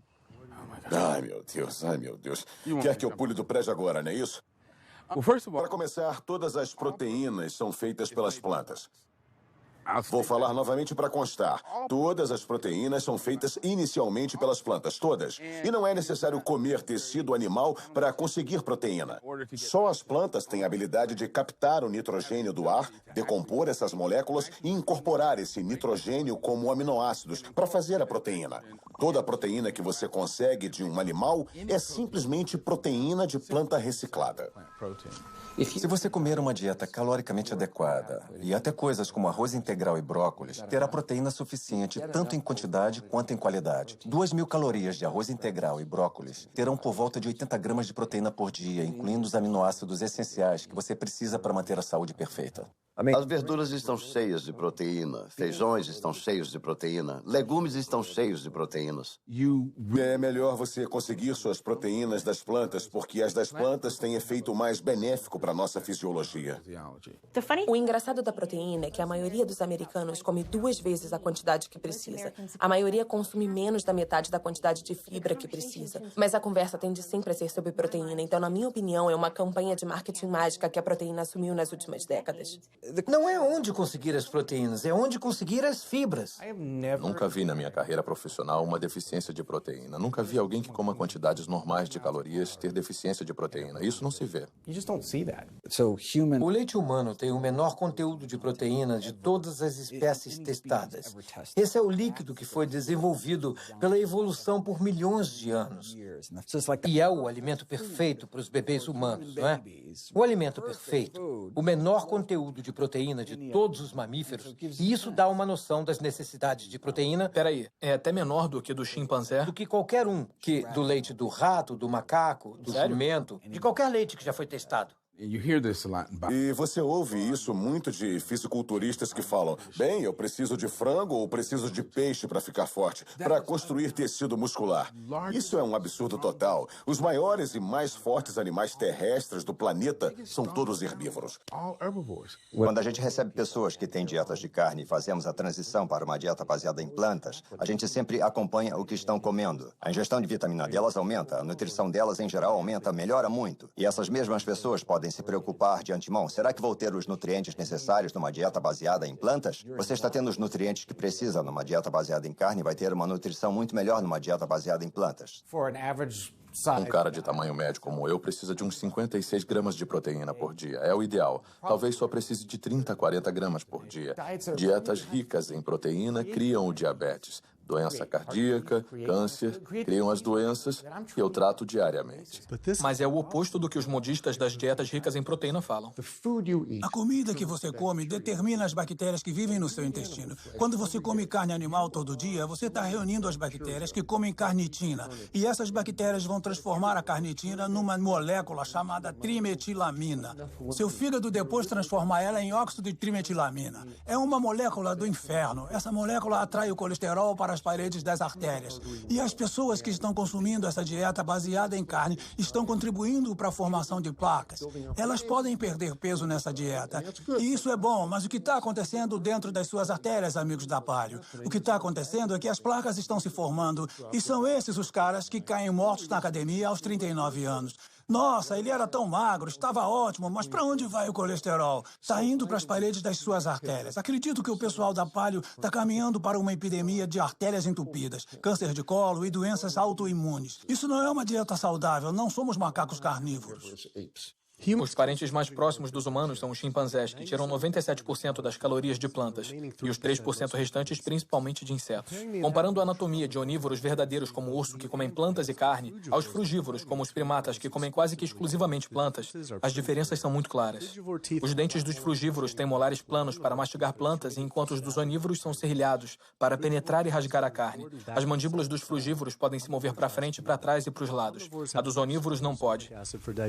Ai, meu Deus, ai, meu Deus. Quer que eu pule do prédio agora, não é isso? Para começar, todas as proteínas são feitas pelas plantas. Vou falar novamente para constar. Todas as proteínas são feitas inicialmente pelas plantas, todas. E não é necessário comer tecido animal para conseguir proteína. Só as plantas têm a habilidade de captar o nitrogênio do ar, decompor essas moléculas e incorporar esse nitrogênio como aminoácidos para fazer a proteína. Toda a proteína que você consegue de um animal é simplesmente proteína de planta reciclada. Se você comer uma dieta caloricamente adequada e até coisas como arroz integral e brócolis, terá proteína suficiente tanto em quantidade quanto em qualidade. 2.000 calorias de arroz integral e brócolis terão por volta de 80 gramas de proteína por dia, incluindo os aminoácidos essenciais que você precisa para manter a saúde perfeita. As verduras estão cheias de proteína, feijões estão cheios de proteína, legumes estão cheios de proteínas. É melhor você conseguir suas proteínas das plantas, porque as das plantas têm efeito mais benéfico para a nossa fisiologia. O engraçado da proteína é que a maioria dos americanos come 2 vezes a quantidade que precisa. A maioria consome menos da metade da quantidade de fibra que precisa. Mas a conversa tende sempre a ser sobre proteína, então, na minha opinião, é uma campanha de marketing mágica que a proteína assumiu nas últimas décadas. Não é onde conseguir as proteínas, é onde conseguir as fibras. Nunca vi na minha carreira profissional uma deficiência de proteína. Nunca vi alguém que coma quantidades normais de calorias ter deficiência de proteína. Isso não se vê. O leite humano tem o menor conteúdo de proteína de todas as espécies testadas. Esse é o líquido que foi desenvolvido pela evolução por milhões de anos. E é o alimento perfeito para os bebês humanos, não é? O alimento perfeito, o menor conteúdo de proteína de todos os mamíferos, e isso dá uma noção das necessidades de proteína. Peraí, é até menor do que do chimpanzé? Do que qualquer um, que do leite do rato, do macaco, do jumento, de qualquer leite que já foi testado. E você ouve isso muito de fisiculturistas que falam: bem, eu preciso de frango ou preciso de peixe para ficar forte, para construir tecido muscular. Isso é um absurdo total. Os maiores e mais fortes animais terrestres do planeta são todos herbívoros. Quando a gente recebe pessoas que têm dietas de carne e fazemos a transição para uma dieta baseada em plantas, a gente sempre acompanha o que estão comendo. A ingestão de vitamina delas aumenta, a nutrição delas em geral aumenta, melhora muito. E essas mesmas pessoas podem se preocupar de antemão. Será que vou ter os nutrientes necessários numa dieta baseada em plantas? Você está tendo os nutrientes que precisa numa dieta baseada em carne e vai ter uma nutrição muito melhor numa dieta baseada em plantas. Um cara de tamanho médio como eu precisa de uns 56 gramas de proteína por dia. É o ideal. Talvez só precise de 30 a 40 gramas por dia. Dietas ricas em proteína criam o diabetes. doença cardíaca, câncer, criam as doenças que eu trato diariamente. Mas é o oposto do que os modistas das dietas ricas em proteína falam. A comida que você come determina as bactérias que vivem no seu intestino. Quando você come carne animal todo dia, você está reunindo as bactérias que comem carnitina. E essas bactérias vão transformar a carnitina numa molécula chamada trimetilamina. Seu fígado depois transforma ela em óxido de trimetilamina. É uma molécula do inferno. Essa molécula atrai o colesterol para as paredes das artérias. E as pessoas que estão consumindo essa dieta baseada em carne estão contribuindo para a formação de placas. Elas podem perder peso nessa dieta. E isso é bom, mas o que está acontecendo dentro das suas artérias, amigos da Paleo? O que está acontecendo é que as placas estão se formando e são esses os caras que caem mortos na academia aos 39 anos. Nossa, ele era tão magro, estava ótimo, mas para onde vai o colesterol? Está indo para as paredes das suas artérias. Acredito que o pessoal da Paleo está caminhando para uma epidemia de artérias entupidas, câncer de colo e doenças autoimunes. Isso não é uma dieta saudável, não somos macacos carnívoros. Os parentes mais próximos dos humanos são os chimpanzés, que tiram 97% das calorias de plantas, e os 3% restantes principalmente de insetos. Comparando a anatomia de onívoros verdadeiros como o urso, que comem plantas e carne, aos frugívoros, como os primatas, que comem quase que exclusivamente plantas, as diferenças são muito claras. Os dentes dos frugívoros têm molares planos para mastigar plantas, enquanto os dos onívoros são serrilhados para penetrar e rasgar a carne. As mandíbulas dos frugívoros podem se mover para frente, para trás e para os lados. A dos onívoros não pode.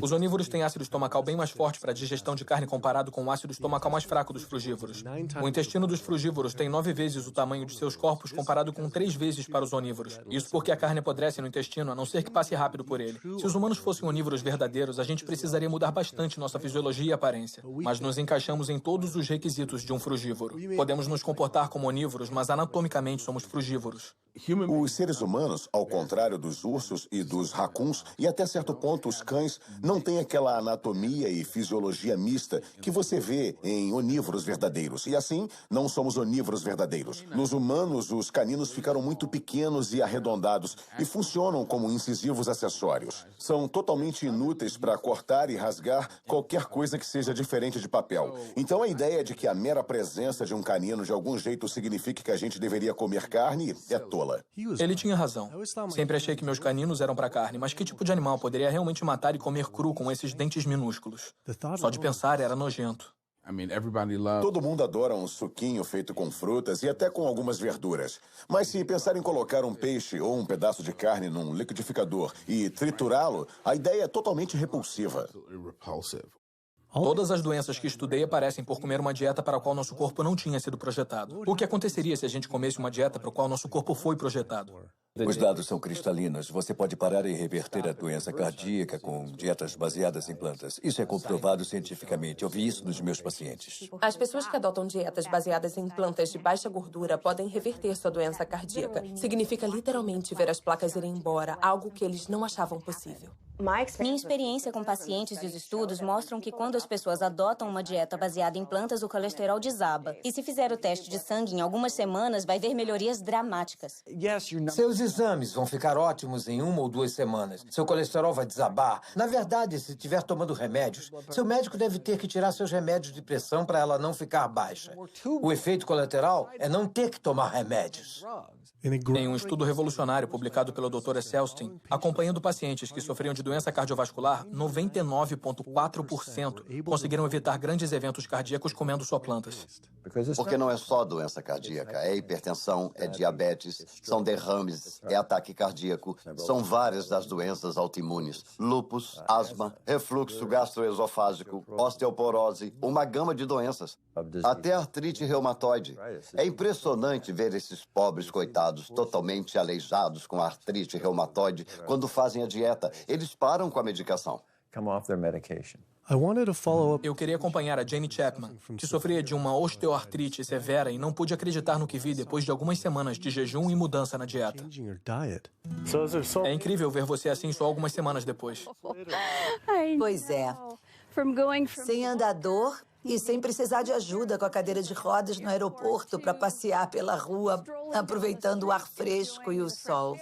Os onívoros têm ácido estomacal bem mais forte para a digestão de carne comparado com o ácido estomacal mais fraco dos frugívoros. O intestino dos frugívoros tem 9 vezes o tamanho de seus corpos comparado com 3 vezes para os onívoros. Isso porque a carne apodrece no intestino, a não ser que passe rápido por ele. Se os humanos fossem onívoros verdadeiros, a gente precisaria mudar bastante nossa fisiologia e aparência. Mas nos encaixamos em todos os requisitos de um frugívoro. Podemos nos comportar como onívoros, mas anatomicamente somos frugívoros. Os seres humanos, ao contrário dos ursos e dos racuns, e até certo ponto os cães, não têm aquela anatomia e fisiologia mista que você vê em onívoros verdadeiros. E assim, não somos onívoros verdadeiros. Nos humanos, os caninos ficaram muito pequenos e arredondados e funcionam como incisivos acessórios. São totalmente inúteis para cortar e rasgar qualquer coisa que seja diferente de papel. Então a ideia de que a mera presença de um canino de algum jeito signifique que a gente deveria comer carne é tola. Ele tinha razão. Sempre achei que meus caninos eram para carne, mas que tipo de animal poderia realmente matar e comer cru com esses dentes minúsculos? Só de pensar era nojento. Todo mundo adora um suquinho feito com frutas e até com algumas verduras. Mas se pensar em colocar um peixe ou um pedaço de carne num liquidificador e triturá-lo, a ideia é totalmente repulsiva. Todas as doenças que estudei aparecem por comer uma dieta para a qual nosso corpo não tinha sido projetado. O que aconteceria se a gente comesse uma dieta para a qual nosso corpo foi projetado? Os dados são cristalinos. Você pode parar e reverter a doença cardíaca com dietas baseadas em plantas. Isso é comprovado cientificamente. Eu vi isso nos meus pacientes. As pessoas que adotam dietas baseadas em plantas de baixa gordura podem reverter sua doença cardíaca. Significa literalmente ver as placas irem embora, algo que eles não achavam possível. Minha experiência com pacientes e os estudos mostram que quando as pessoas adotam uma dieta baseada em plantas, o colesterol desaba. E se fizer o teste de sangue em algumas semanas, vai ver melhorias dramáticas. Seus exames vão ficar ótimos em 1 ou 2 semanas. Seu colesterol vai desabar. Na verdade, se estiver tomando remédios, seu médico deve ter que tirar seus remédios de pressão para ela não ficar baixa. O efeito colateral é não ter que tomar remédios. Em um estudo revolucionário publicado pelo Dr. Esselstyn, acompanhando pacientes que sofriam de doença cardiovascular, 99,4% conseguiram evitar grandes eventos cardíacos comendo só plantas. Porque não é só doença cardíaca, é hipertensão, é diabetes, são derrames, é ataque cardíaco, são várias das doenças autoimunes, lúpus, asma, refluxo gastroesofágico, osteoporose, uma gama de doenças, até artrite reumatoide. É impressionante ver esses pobres coitados totalmente aleijados com artrite reumatoide quando fazem a dieta. Eles param com a medicação. Eu queria acompanhar a Jane Chapman, que sofria de uma osteoartrite severa e não pude acreditar no que vi depois de algumas semanas de jejum e mudança na dieta. É incrível ver você assim só algumas semanas depois. Pois é. Sem andador e sem precisar de ajuda com a cadeira de rodas no aeroporto para passear pela rua, aproveitando o ar fresco e o sol.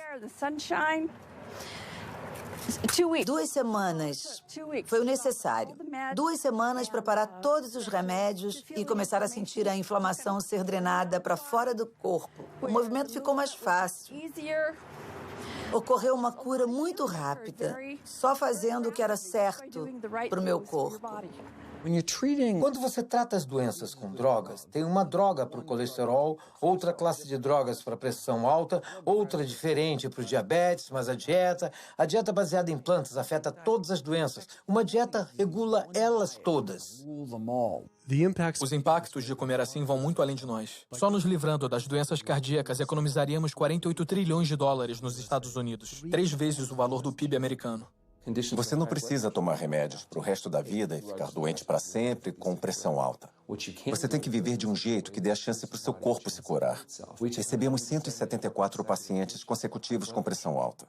2 semanas foi o necessário. 2 semanas para parar todos os remédios e começar a sentir a inflamação ser drenada para fora do corpo. O movimento ficou mais fácil. Ocorreu uma cura muito rápida, só fazendo o que era certo para o meu corpo. Quando você trata as doenças com drogas, tem uma droga para o colesterol, outra classe de drogas para a pressão alta, outra diferente para o diabetes, mas a dieta baseada em plantas afeta todas as doenças. Uma dieta regula elas todas. Os impactos de comer assim vão muito além de nós. Só nos livrando das doenças cardíacas economizaríamos 48 trilhões de dólares nos Estados Unidos, 3 vezes o valor do PIB americano. Você não precisa tomar remédios para o resto da vida e ficar doente para sempre com pressão alta. Você tem que viver de um jeito que dê a chance para o seu corpo se curar. Recebemos 174 pacientes consecutivos com pressão alta.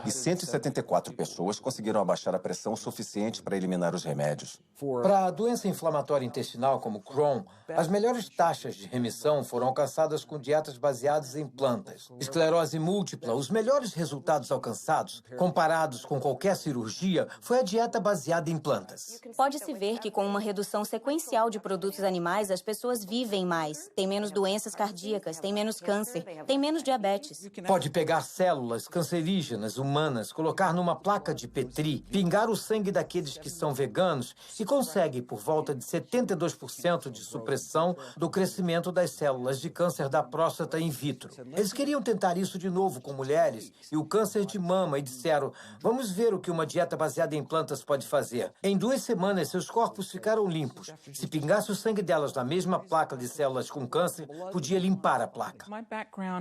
E 174 pessoas conseguiram abaixar a pressão suficiente para eliminar os remédios. Para a doença inflamatória intestinal como Crohn, as melhores taxas de remissão foram alcançadas com dietas baseadas em plantas. Esclerose múltipla, os melhores resultados alcançados, comparados com qualquer cirurgia, foi a dieta baseada em plantas. Pode-se ver que com uma redução sequencial de produtos animais, as pessoas vivem mais, têm menos doenças cardíacas, têm menos câncer, têm menos diabetes. Pode pegar células cancerígenas humanas, colocar numa placa de Petri, pingar o sangue daqueles que são veganos e consegue por volta de 72% de supressão do crescimento das células de câncer da próstata in vitro. Eles queriam tentar isso de novo com mulheres e o câncer de mama e disseram, vamos ver o que uma dieta baseada em plantas pode fazer. Em 2 semanas, seus corpos ficaram limpos. Se pingasse o sangue delas na mesma placa de células com câncer, podia limpar a placa.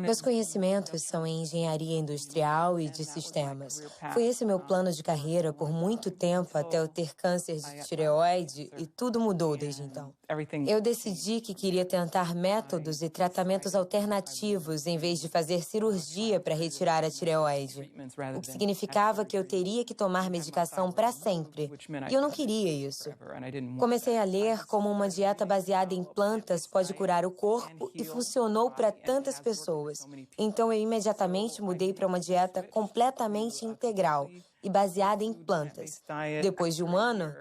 Meus conhecimentos são em engenharia industrial e de sistemas. Foi esse meu plano de carreira por muito tempo até eu ter câncer de tireoide e tudo mudou desde então. Eu decidi que queria tentar métodos e tratamentos alternativos em vez de fazer cirurgia para retirar a tireoide, o que significava que eu teria que tomar medicação para sempre. E eu não queria isso. Comecei a ler como uma dieta baseada em plantas pode curar o corpo e funcionou para tantas pessoas. Então eu imediatamente mudei para uma dieta completamente integral e baseada em plantas. Depois de 1 ano,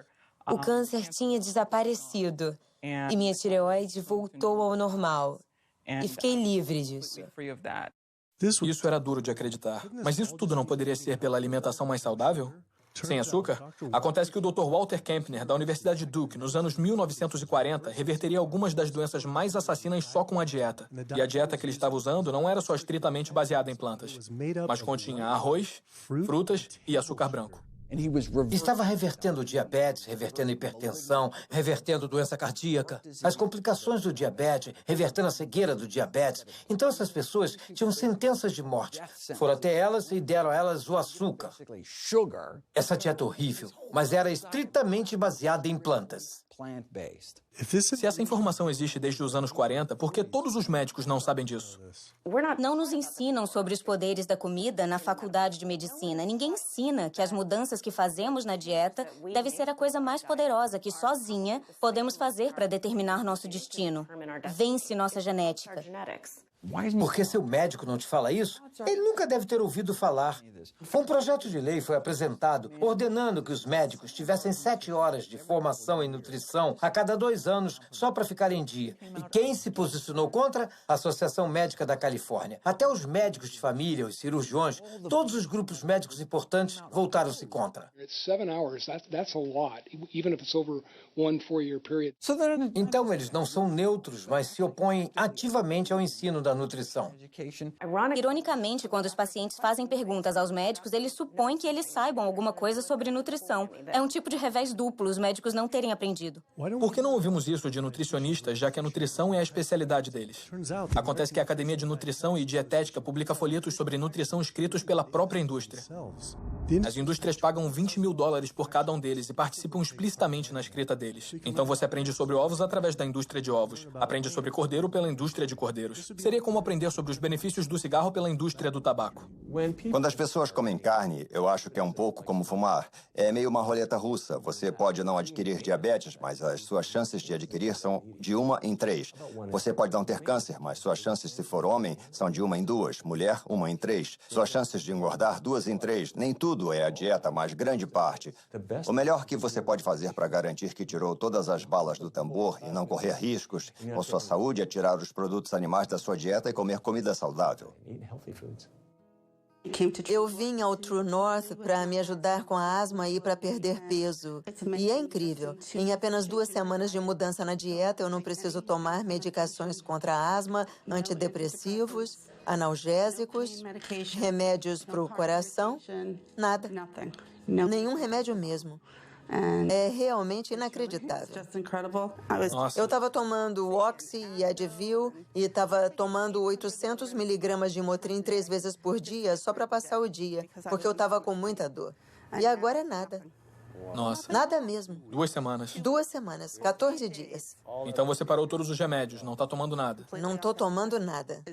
o câncer tinha desaparecido e minha tireoide voltou ao normal. E fiquei livre disso. Isso era duro de acreditar. Mas isso tudo não poderia ser pela alimentação mais saudável? Sem açúcar? Acontece que o Dr. Walter Kempner, da Universidade Duke, nos anos 1940, reverteria algumas das doenças mais assassinas só com a dieta. E a dieta que ele estava usando não era só estritamente baseada em plantas, mas continha arroz, frutas e açúcar branco. Estava revertendo diabetes, revertendo hipertensão, revertendo doença cardíaca, as complicações do diabetes, revertendo a cegueira do diabetes. Então essas pessoas tinham sentenças de morte. Foram até elas e deram a elas o açúcar. Essa dieta horrível, mas era estritamente baseada em plantas. Se essa informação existe desde os anos 40, por que todos os médicos não sabem disso? Não nos ensinam sobre os poderes da comida na faculdade de medicina. Ninguém ensina que as mudanças que fazemos na dieta deve ser a coisa mais poderosa que sozinha podemos fazer para determinar nosso destino. Vence nossa genética. Porque seu médico não te fala isso? Ele nunca deve ter ouvido falar. Um projeto de lei foi apresentado ordenando que os médicos tivessem 7 horas de formação em nutrição a cada 2 anos só para ficar em dia. E quem se posicionou contra? A Associação Médica da Califórnia. Até os médicos de família, os cirurgiões, todos os grupos médicos importantes voltaram-se contra. Então eles não são neutros, mas se opõem ativamente ao ensino da nutrição. Ironicamente, quando os pacientes fazem perguntas aos médicos, eles supõem que eles saibam alguma coisa sobre nutrição. É um tipo de revés duplo, os médicos não terem aprendido. Por que não ouvimos isso de nutricionistas, já que a nutrição é a especialidade deles? Acontece que a Academia de Nutrição e Dietética publica folhetos sobre nutrição escritos pela própria indústria. As indústrias pagam $20 mil por cada um deles e participam explicitamente na escrita deles. Então você aprende sobre ovos através da indústria de ovos, aprende sobre cordeiro pela indústria de cordeiros. Seria como aprender sobre os benefícios do cigarro pela indústria do tabaco. Quando as pessoas comem carne, eu acho que é um pouco como fumar. É meio uma roleta russa. Você pode não adquirir diabetes, mas as suas chances de adquirir são de 1 em 3. Você pode não ter câncer, mas suas chances, se for homem, são de 1 em 2. Mulher, 1 em 3. Suas chances de engordar, 2 em 3. Nem tudo é a dieta, mas grande parte. O melhor que você pode fazer para garantir que tirou todas as balas do tambor e não correr riscos com sua saúde é tirar os produtos animais da sua dieta e comer comida saudável. Eu vim ao True North para me ajudar com a asma e para perder peso. E é incrível. Em apenas 2 semanas de mudança na dieta, eu não preciso tomar medicações contra a asma, antidepressivos, analgésicos, remédios para o coração, nada. Nenhum remédio mesmo. É realmente inacreditável. Eu estava tomando Oxy e Advil e estava tomando 800 miligramas de Motrin 3 vezes por dia só para passar o dia, porque eu estava com muita dor. E agora é nada. Nossa. Nada mesmo. 2 semanas. 2 semanas, 14 dias. Então você parou todos os remédios, não está tomando nada. Não estou tomando nada.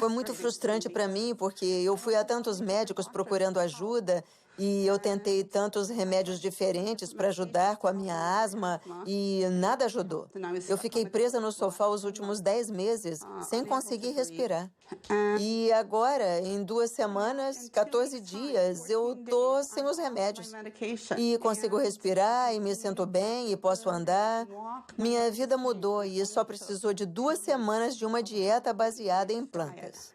Foi muito frustrante para mim, porque eu fui a tantos médicos procurando ajuda e eu tentei tantos remédios diferentes para ajudar com a minha asma e nada ajudou. Eu fiquei presa no sofá os últimos 10 meses, sem conseguir respirar. E agora, em 2 semanas, 14 dias, eu tô sem os remédios. E consigo respirar e me sinto bem e posso andar. Minha vida mudou e só precisou de 2 semanas de uma dieta baseada em plantas.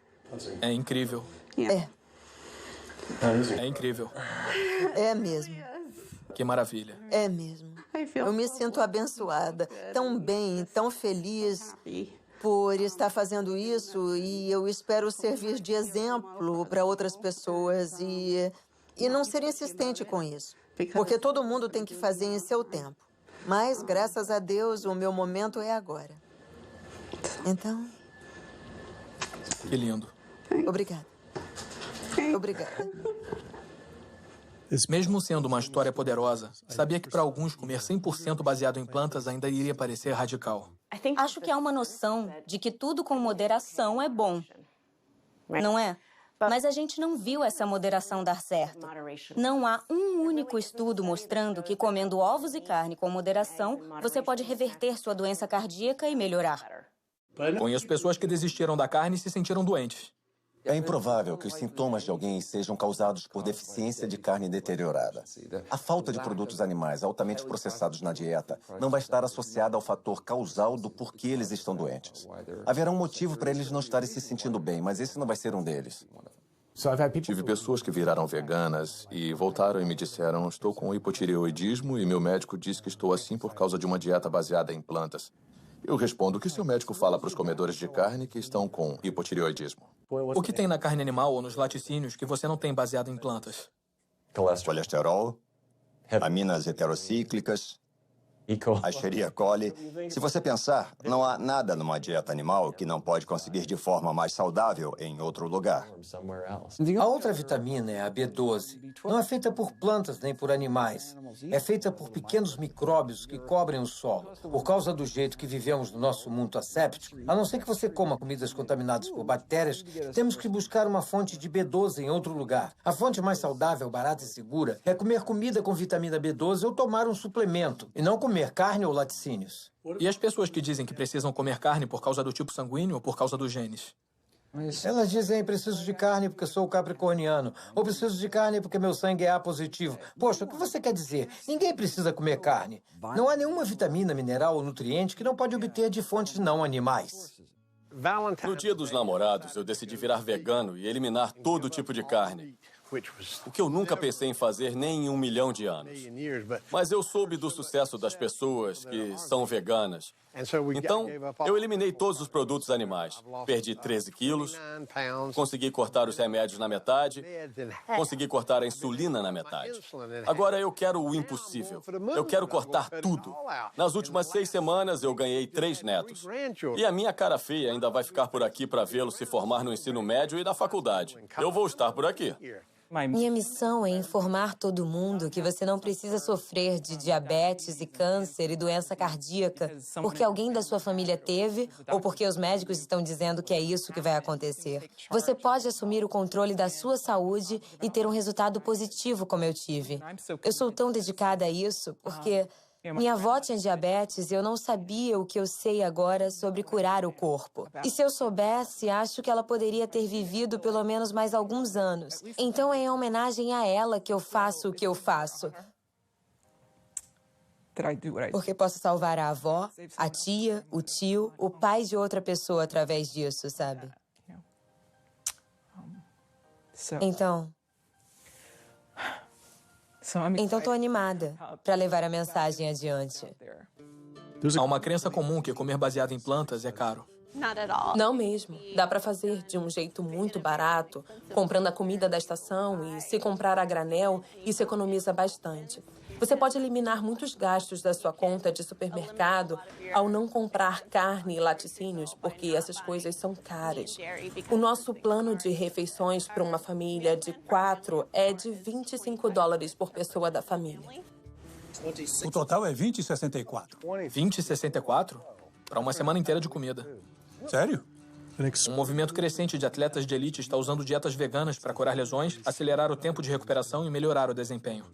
É incrível. É. É incrível. É mesmo. Que maravilha. É mesmo. Eu me sinto abençoada, tão bem, tão feliz por estar fazendo isso e eu espero servir de exemplo para outras pessoas e não ser insistente com isso, porque todo mundo tem que fazer em seu tempo. Mas, graças a Deus, o meu momento é agora. Então... Que lindo. Obrigada. Obrigada. Mesmo sendo uma história poderosa, sabia que para alguns comer 100% baseado em plantas ainda iria parecer radical. Acho que há uma noção de que tudo com moderação é bom, não é? Mas a gente não viu essa moderação dar certo. Não há um único estudo mostrando que comendo ovos e carne com moderação, você pode reverter sua doença cardíaca e melhorar. Conheço pessoas que desistiram da carne e se sentiram doentes. É improvável que os sintomas de alguém sejam causados por deficiência de carne deteriorada. A falta de produtos animais altamente processados na dieta não vai estar associada ao fator causal do porquê eles estão doentes. Haverá um motivo para eles não estarem se sentindo bem, mas esse não vai ser um deles. Tive pessoas que viraram veganas e voltaram e me disseram: estou com hipotireoidismo e meu médico diz que estou assim por causa de uma dieta baseada em plantas. Eu respondo: o que seu médico fala para os comedores de carne que estão com hipotireoidismo? O que tem na carne animal ou nos laticínios que você não tem baseado em plantas? Colesterol, aminas heterocíclicas, a Escherichia coli. Se você pensar, não há nada numa dieta animal que não pode conseguir de forma mais saudável em outro lugar. A outra vitamina é a B12. Não é feita por plantas nem por animais. É feita por pequenos micróbios que cobrem o solo. Por causa do jeito que vivemos no nosso mundo asséptico, a não ser que você coma comidas contaminadas por bactérias, temos que buscar uma fonte de B12 em outro lugar. A fonte mais saudável, barata e segura é comer comida com vitamina B12 ou tomar um suplemento, e não comer carne ou laticínios. E as pessoas que dizem que precisam comer carne por causa do tipo sanguíneo ou por causa dos genes? Elas dizem: preciso de carne porque sou capricorniano, ou preciso de carne porque meu sangue é A positivo. Poxa, o que você quer dizer? Ninguém precisa comer carne. Não há nenhuma vitamina, mineral ou nutriente que não pode obter de fontes não animais. No Dia dos Namorados, eu decidi virar vegano e eliminar todo tipo de carne. O que eu nunca pensei em fazer nem em 1 milhão de anos. Mas eu soube do sucesso das pessoas que são veganas. Então, eu eliminei todos os produtos animais. Perdi 13 quilos, consegui cortar os remédios na metade, consegui cortar a insulina na metade. Agora eu quero o impossível. Eu quero cortar tudo. Nas últimas 6 semanas, eu ganhei 3 netos. E a minha cara feia ainda vai ficar por aqui para vê-lo se formar no ensino médio e na faculdade. Eu vou estar por aqui. Minha missão é informar todo mundo que você não precisa sofrer de diabetes e câncer e doença cardíaca porque alguém da sua família teve ou porque os médicos estão dizendo que é isso que vai acontecer. Você pode assumir o controle da sua saúde e ter um resultado positivo como eu tive. Eu sou tão dedicada a isso porque minha avó tinha diabetes e eu não sabia o que eu sei agora sobre curar o corpo. E se eu soubesse, acho que ela poderia ter vivido pelo menos mais alguns anos. Então é em homenagem a ela que eu faço o que eu faço. Porque posso salvar a avó, a tia, o tio, o pai de outra pessoa através disso, sabe? Então, estou animada para levar a mensagem adiante. Há uma crença comum que comer baseado em plantas é caro. Não mesmo. Dá para fazer de um jeito muito barato, comprando a comida da estação e se comprar a granel, isso economiza bastante. Você pode eliminar muitos gastos da sua conta de supermercado ao não comprar carne e laticínios, porque essas coisas são caras. O nosso plano de refeições para uma família de 4 é de $25 por pessoa da família. O total é 20,64. 20,64? Para uma semana inteira de comida. Sério? Um movimento crescente de atletas de elite está usando dietas veganas para curar lesões, acelerar o tempo de recuperação e melhorar o desempenho.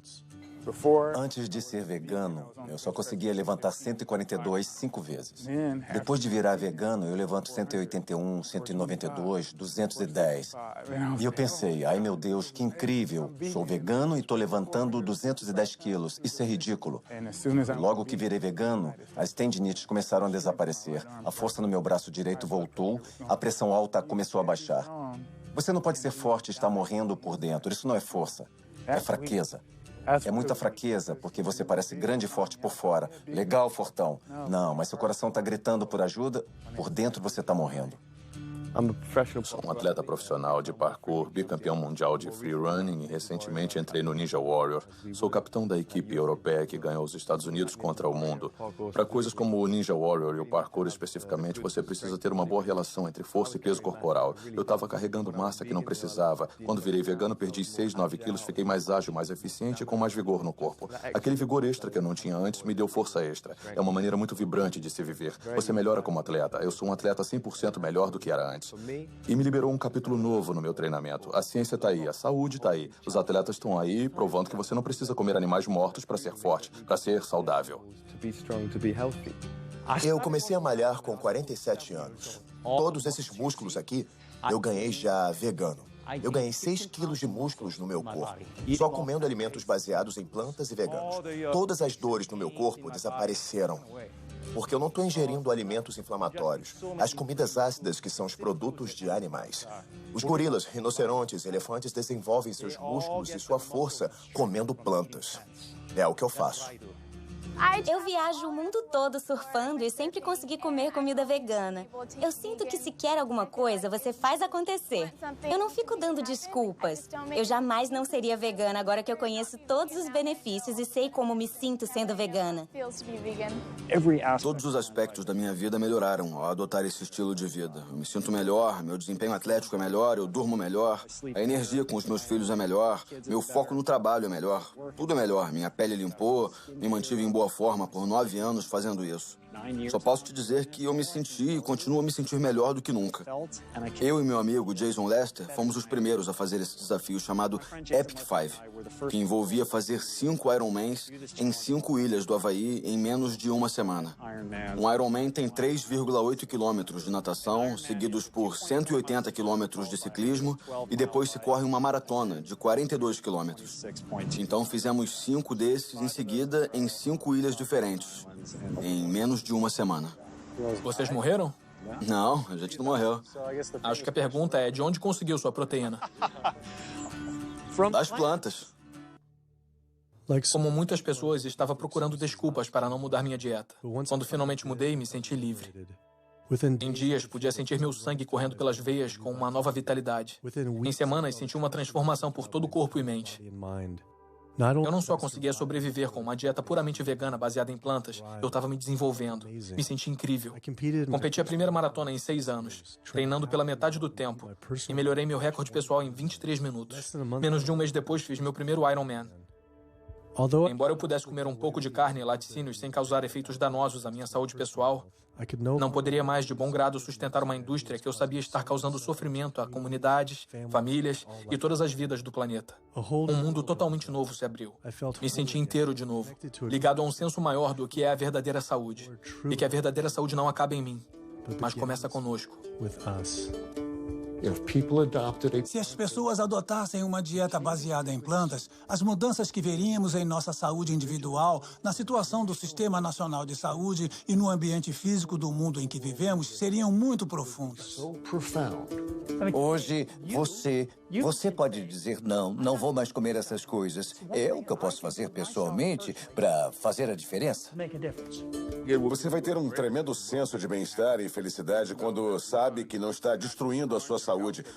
Antes de ser vegano, eu só conseguia levantar 142 5 vezes. Depois de virar vegano, eu levanto 181, 192, 210. E eu pensei, ai meu Deus, que incrível. Sou vegano e estou levantando 210 quilos. Isso é ridículo. Logo que virei vegano, as tendinites começaram a desaparecer. A força no meu braço direito voltou, a pressão alta começou a baixar. Você não pode ser forte e estar morrendo por dentro. Isso não é força, é fraqueza. É muita fraqueza, porque você parece grande e forte por fora. Legal, fortão. Não, mas seu coração está gritando por ajuda, por dentro você está morrendo. Sou um atleta profissional de parkour, bicampeão mundial de free running e recentemente entrei no Ninja Warrior. Sou capitão da equipe europeia que ganhou os Estados Unidos contra o mundo. Para coisas como o Ninja Warrior e o parkour especificamente, você precisa ter uma boa relação entre força e peso corporal. Eu estava carregando massa que não precisava. Quando virei vegano, perdi 6, 9 quilos, fiquei mais ágil, mais eficiente e com mais vigor no corpo. Aquele vigor extra que eu não tinha antes me deu força extra. É uma maneira muito vibrante de se viver. Você melhora como atleta. Eu sou um atleta 100% melhor do que era antes. E me liberou um capítulo novo no meu treinamento. A ciência está aí, a saúde está aí. Os atletas estão aí provando que você não precisa comer animais mortos para ser forte, para ser saudável. Eu comecei a malhar com 47 anos. Todos esses músculos aqui, eu ganhei já vegano. Eu ganhei 6 quilos de músculos no meu corpo, só comendo alimentos baseados em plantas e veganos. Todas as dores no meu corpo desapareceram. Porque eu não estou ingerindo alimentos inflamatórios, as comidas ácidas que são os produtos de animais. Os gorilas, rinocerontes, elefantes desenvolvem seus músculos e sua força comendo plantas. É o que eu faço. Eu viajo o mundo todo surfando e sempre consegui comer comida vegana. Eu sinto que se quer alguma coisa, você faz acontecer. Eu não fico dando desculpas. Eu jamais não seria vegana agora que eu conheço todos os benefícios e sei como me sinto sendo vegana. Todos os aspectos da minha vida melhoraram ao adotar esse estilo de vida. Eu me sinto melhor, meu desempenho atlético é melhor, eu durmo melhor, a energia com os meus filhos é melhor, meu foco no trabalho é melhor. Tudo é melhor. Minha pele limpou, me mantive em boa forma por 9 anos fazendo isso. Só posso te dizer que eu me senti e continuo a me sentir melhor do que nunca. Eu e meu amigo Jason Lester fomos os primeiros a fazer esse desafio chamado Epic 5, que envolvia fazer 5 Ironmans em 5 ilhas do Havaí em menos de uma semana. Um Ironman tem 3,8 quilômetros de natação, seguidos por 180 quilômetros de ciclismo, e depois se corre uma maratona de 42 quilômetros. Então fizemos 5 desses em seguida em 5 ilhas diferentes, em menos de uma semana. Vocês morreram? Não, a gente não morreu. Acho que a pergunta é de onde conseguiu sua proteína? Das plantas. Como muitas pessoas, estava procurando desculpas para não mudar minha dieta. Quando finalmente mudei, me senti livre. Em dias, podia sentir meu sangue correndo pelas veias com uma nova vitalidade. Em semanas, senti uma transformação por todo o corpo e mente. Eu não só conseguia sobreviver com uma dieta puramente vegana baseada em plantas, eu estava me desenvolvendo. Me senti incrível. Competi a primeira maratona em 6 anos, treinando pela metade do tempo, e melhorei meu recorde pessoal em 23 minutos. Menos de um mês depois, fiz meu primeiro Ironman. Embora eu pudesse comer um pouco de carne e laticínios sem causar efeitos danosos à minha saúde pessoal, não poderia mais de bom grado sustentar uma indústria que eu sabia estar causando sofrimento a comunidades, famílias e todas as vidas do planeta. Um mundo totalmente novo se abriu. Me senti inteiro de novo, ligado a um senso maior do que é a verdadeira saúde. E que a verdadeira saúde não acaba em mim, mas começa conosco. Se as pessoas adotassem uma dieta baseada em plantas, as mudanças que veríamos em nossa saúde individual, na situação do Sistema Nacional de Saúde e no ambiente físico do mundo em que vivemos seriam muito profundas. Hoje, você pode dizer não vou mais comer essas coisas. É o que eu posso fazer pessoalmente para fazer a diferença. Você vai ter um tremendo senso de bem-estar e felicidade quando sabe que não está destruindo a sua saúde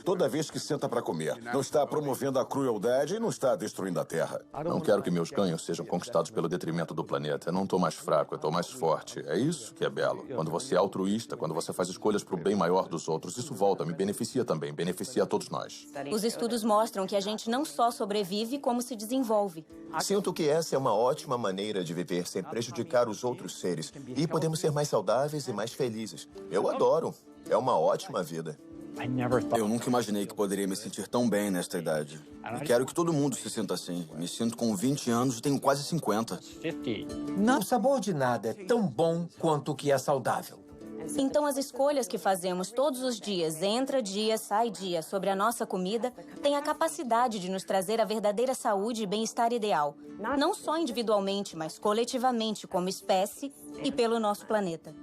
toda vez que senta para comer. Não está promovendo a crueldade e não está destruindo a terra. Não quero que meus ganhos sejam conquistados pelo detrimento do planeta. Eu não estou mais fraco, eu estou mais forte. É isso que é belo. Quando você é altruísta, quando você faz escolhas para o bem maior dos outros, isso volta, me beneficia também, beneficia a todos nós. Os estudos mostram que a gente não só sobrevive, como se desenvolve. Sinto que essa é uma ótima maneira de viver sem prejudicar os outros seres. E podemos ser mais saudáveis e mais felizes. Eu adoro. É uma ótima vida. Eu nunca imaginei que poderia me sentir tão bem nesta idade. E quero que todo mundo se sinta assim. Me sinto com 20 anos e tenho quase 50. O sabor de nada é tão bom quanto o que é saudável. Então, as escolhas que fazemos todos os dias, entra dia, sai dia, sobre a nossa comida, têm a capacidade de nos trazer a verdadeira saúde e bem-estar ideal. Não só individualmente, mas coletivamente, como espécie e pelo nosso planeta.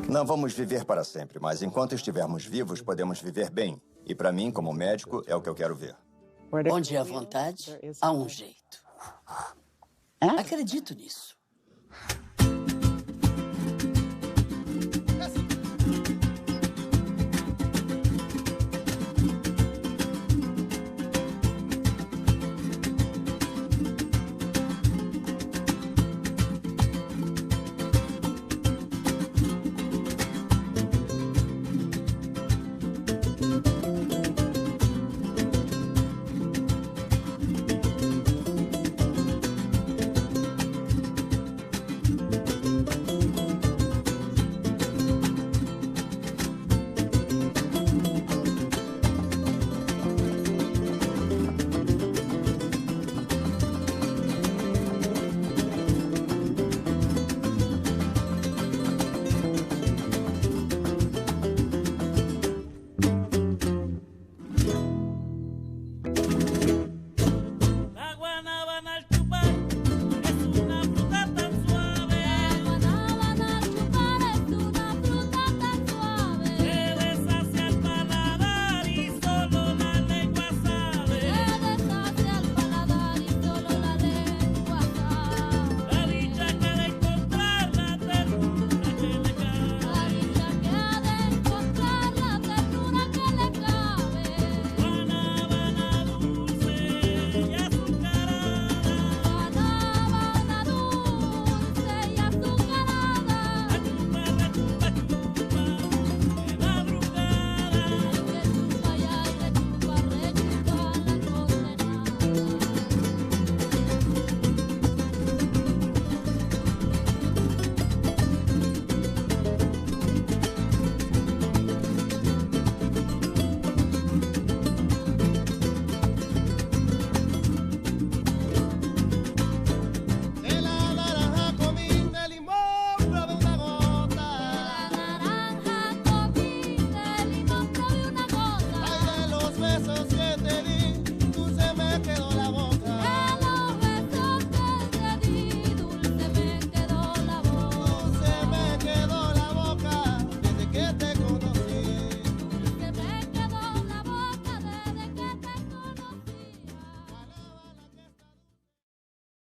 Não vamos viver para sempre, mas enquanto estivermos vivos, podemos viver bem. E para mim, como médico, é o que eu quero ver. Onde há vontade, há um jeito. Acredito nisso.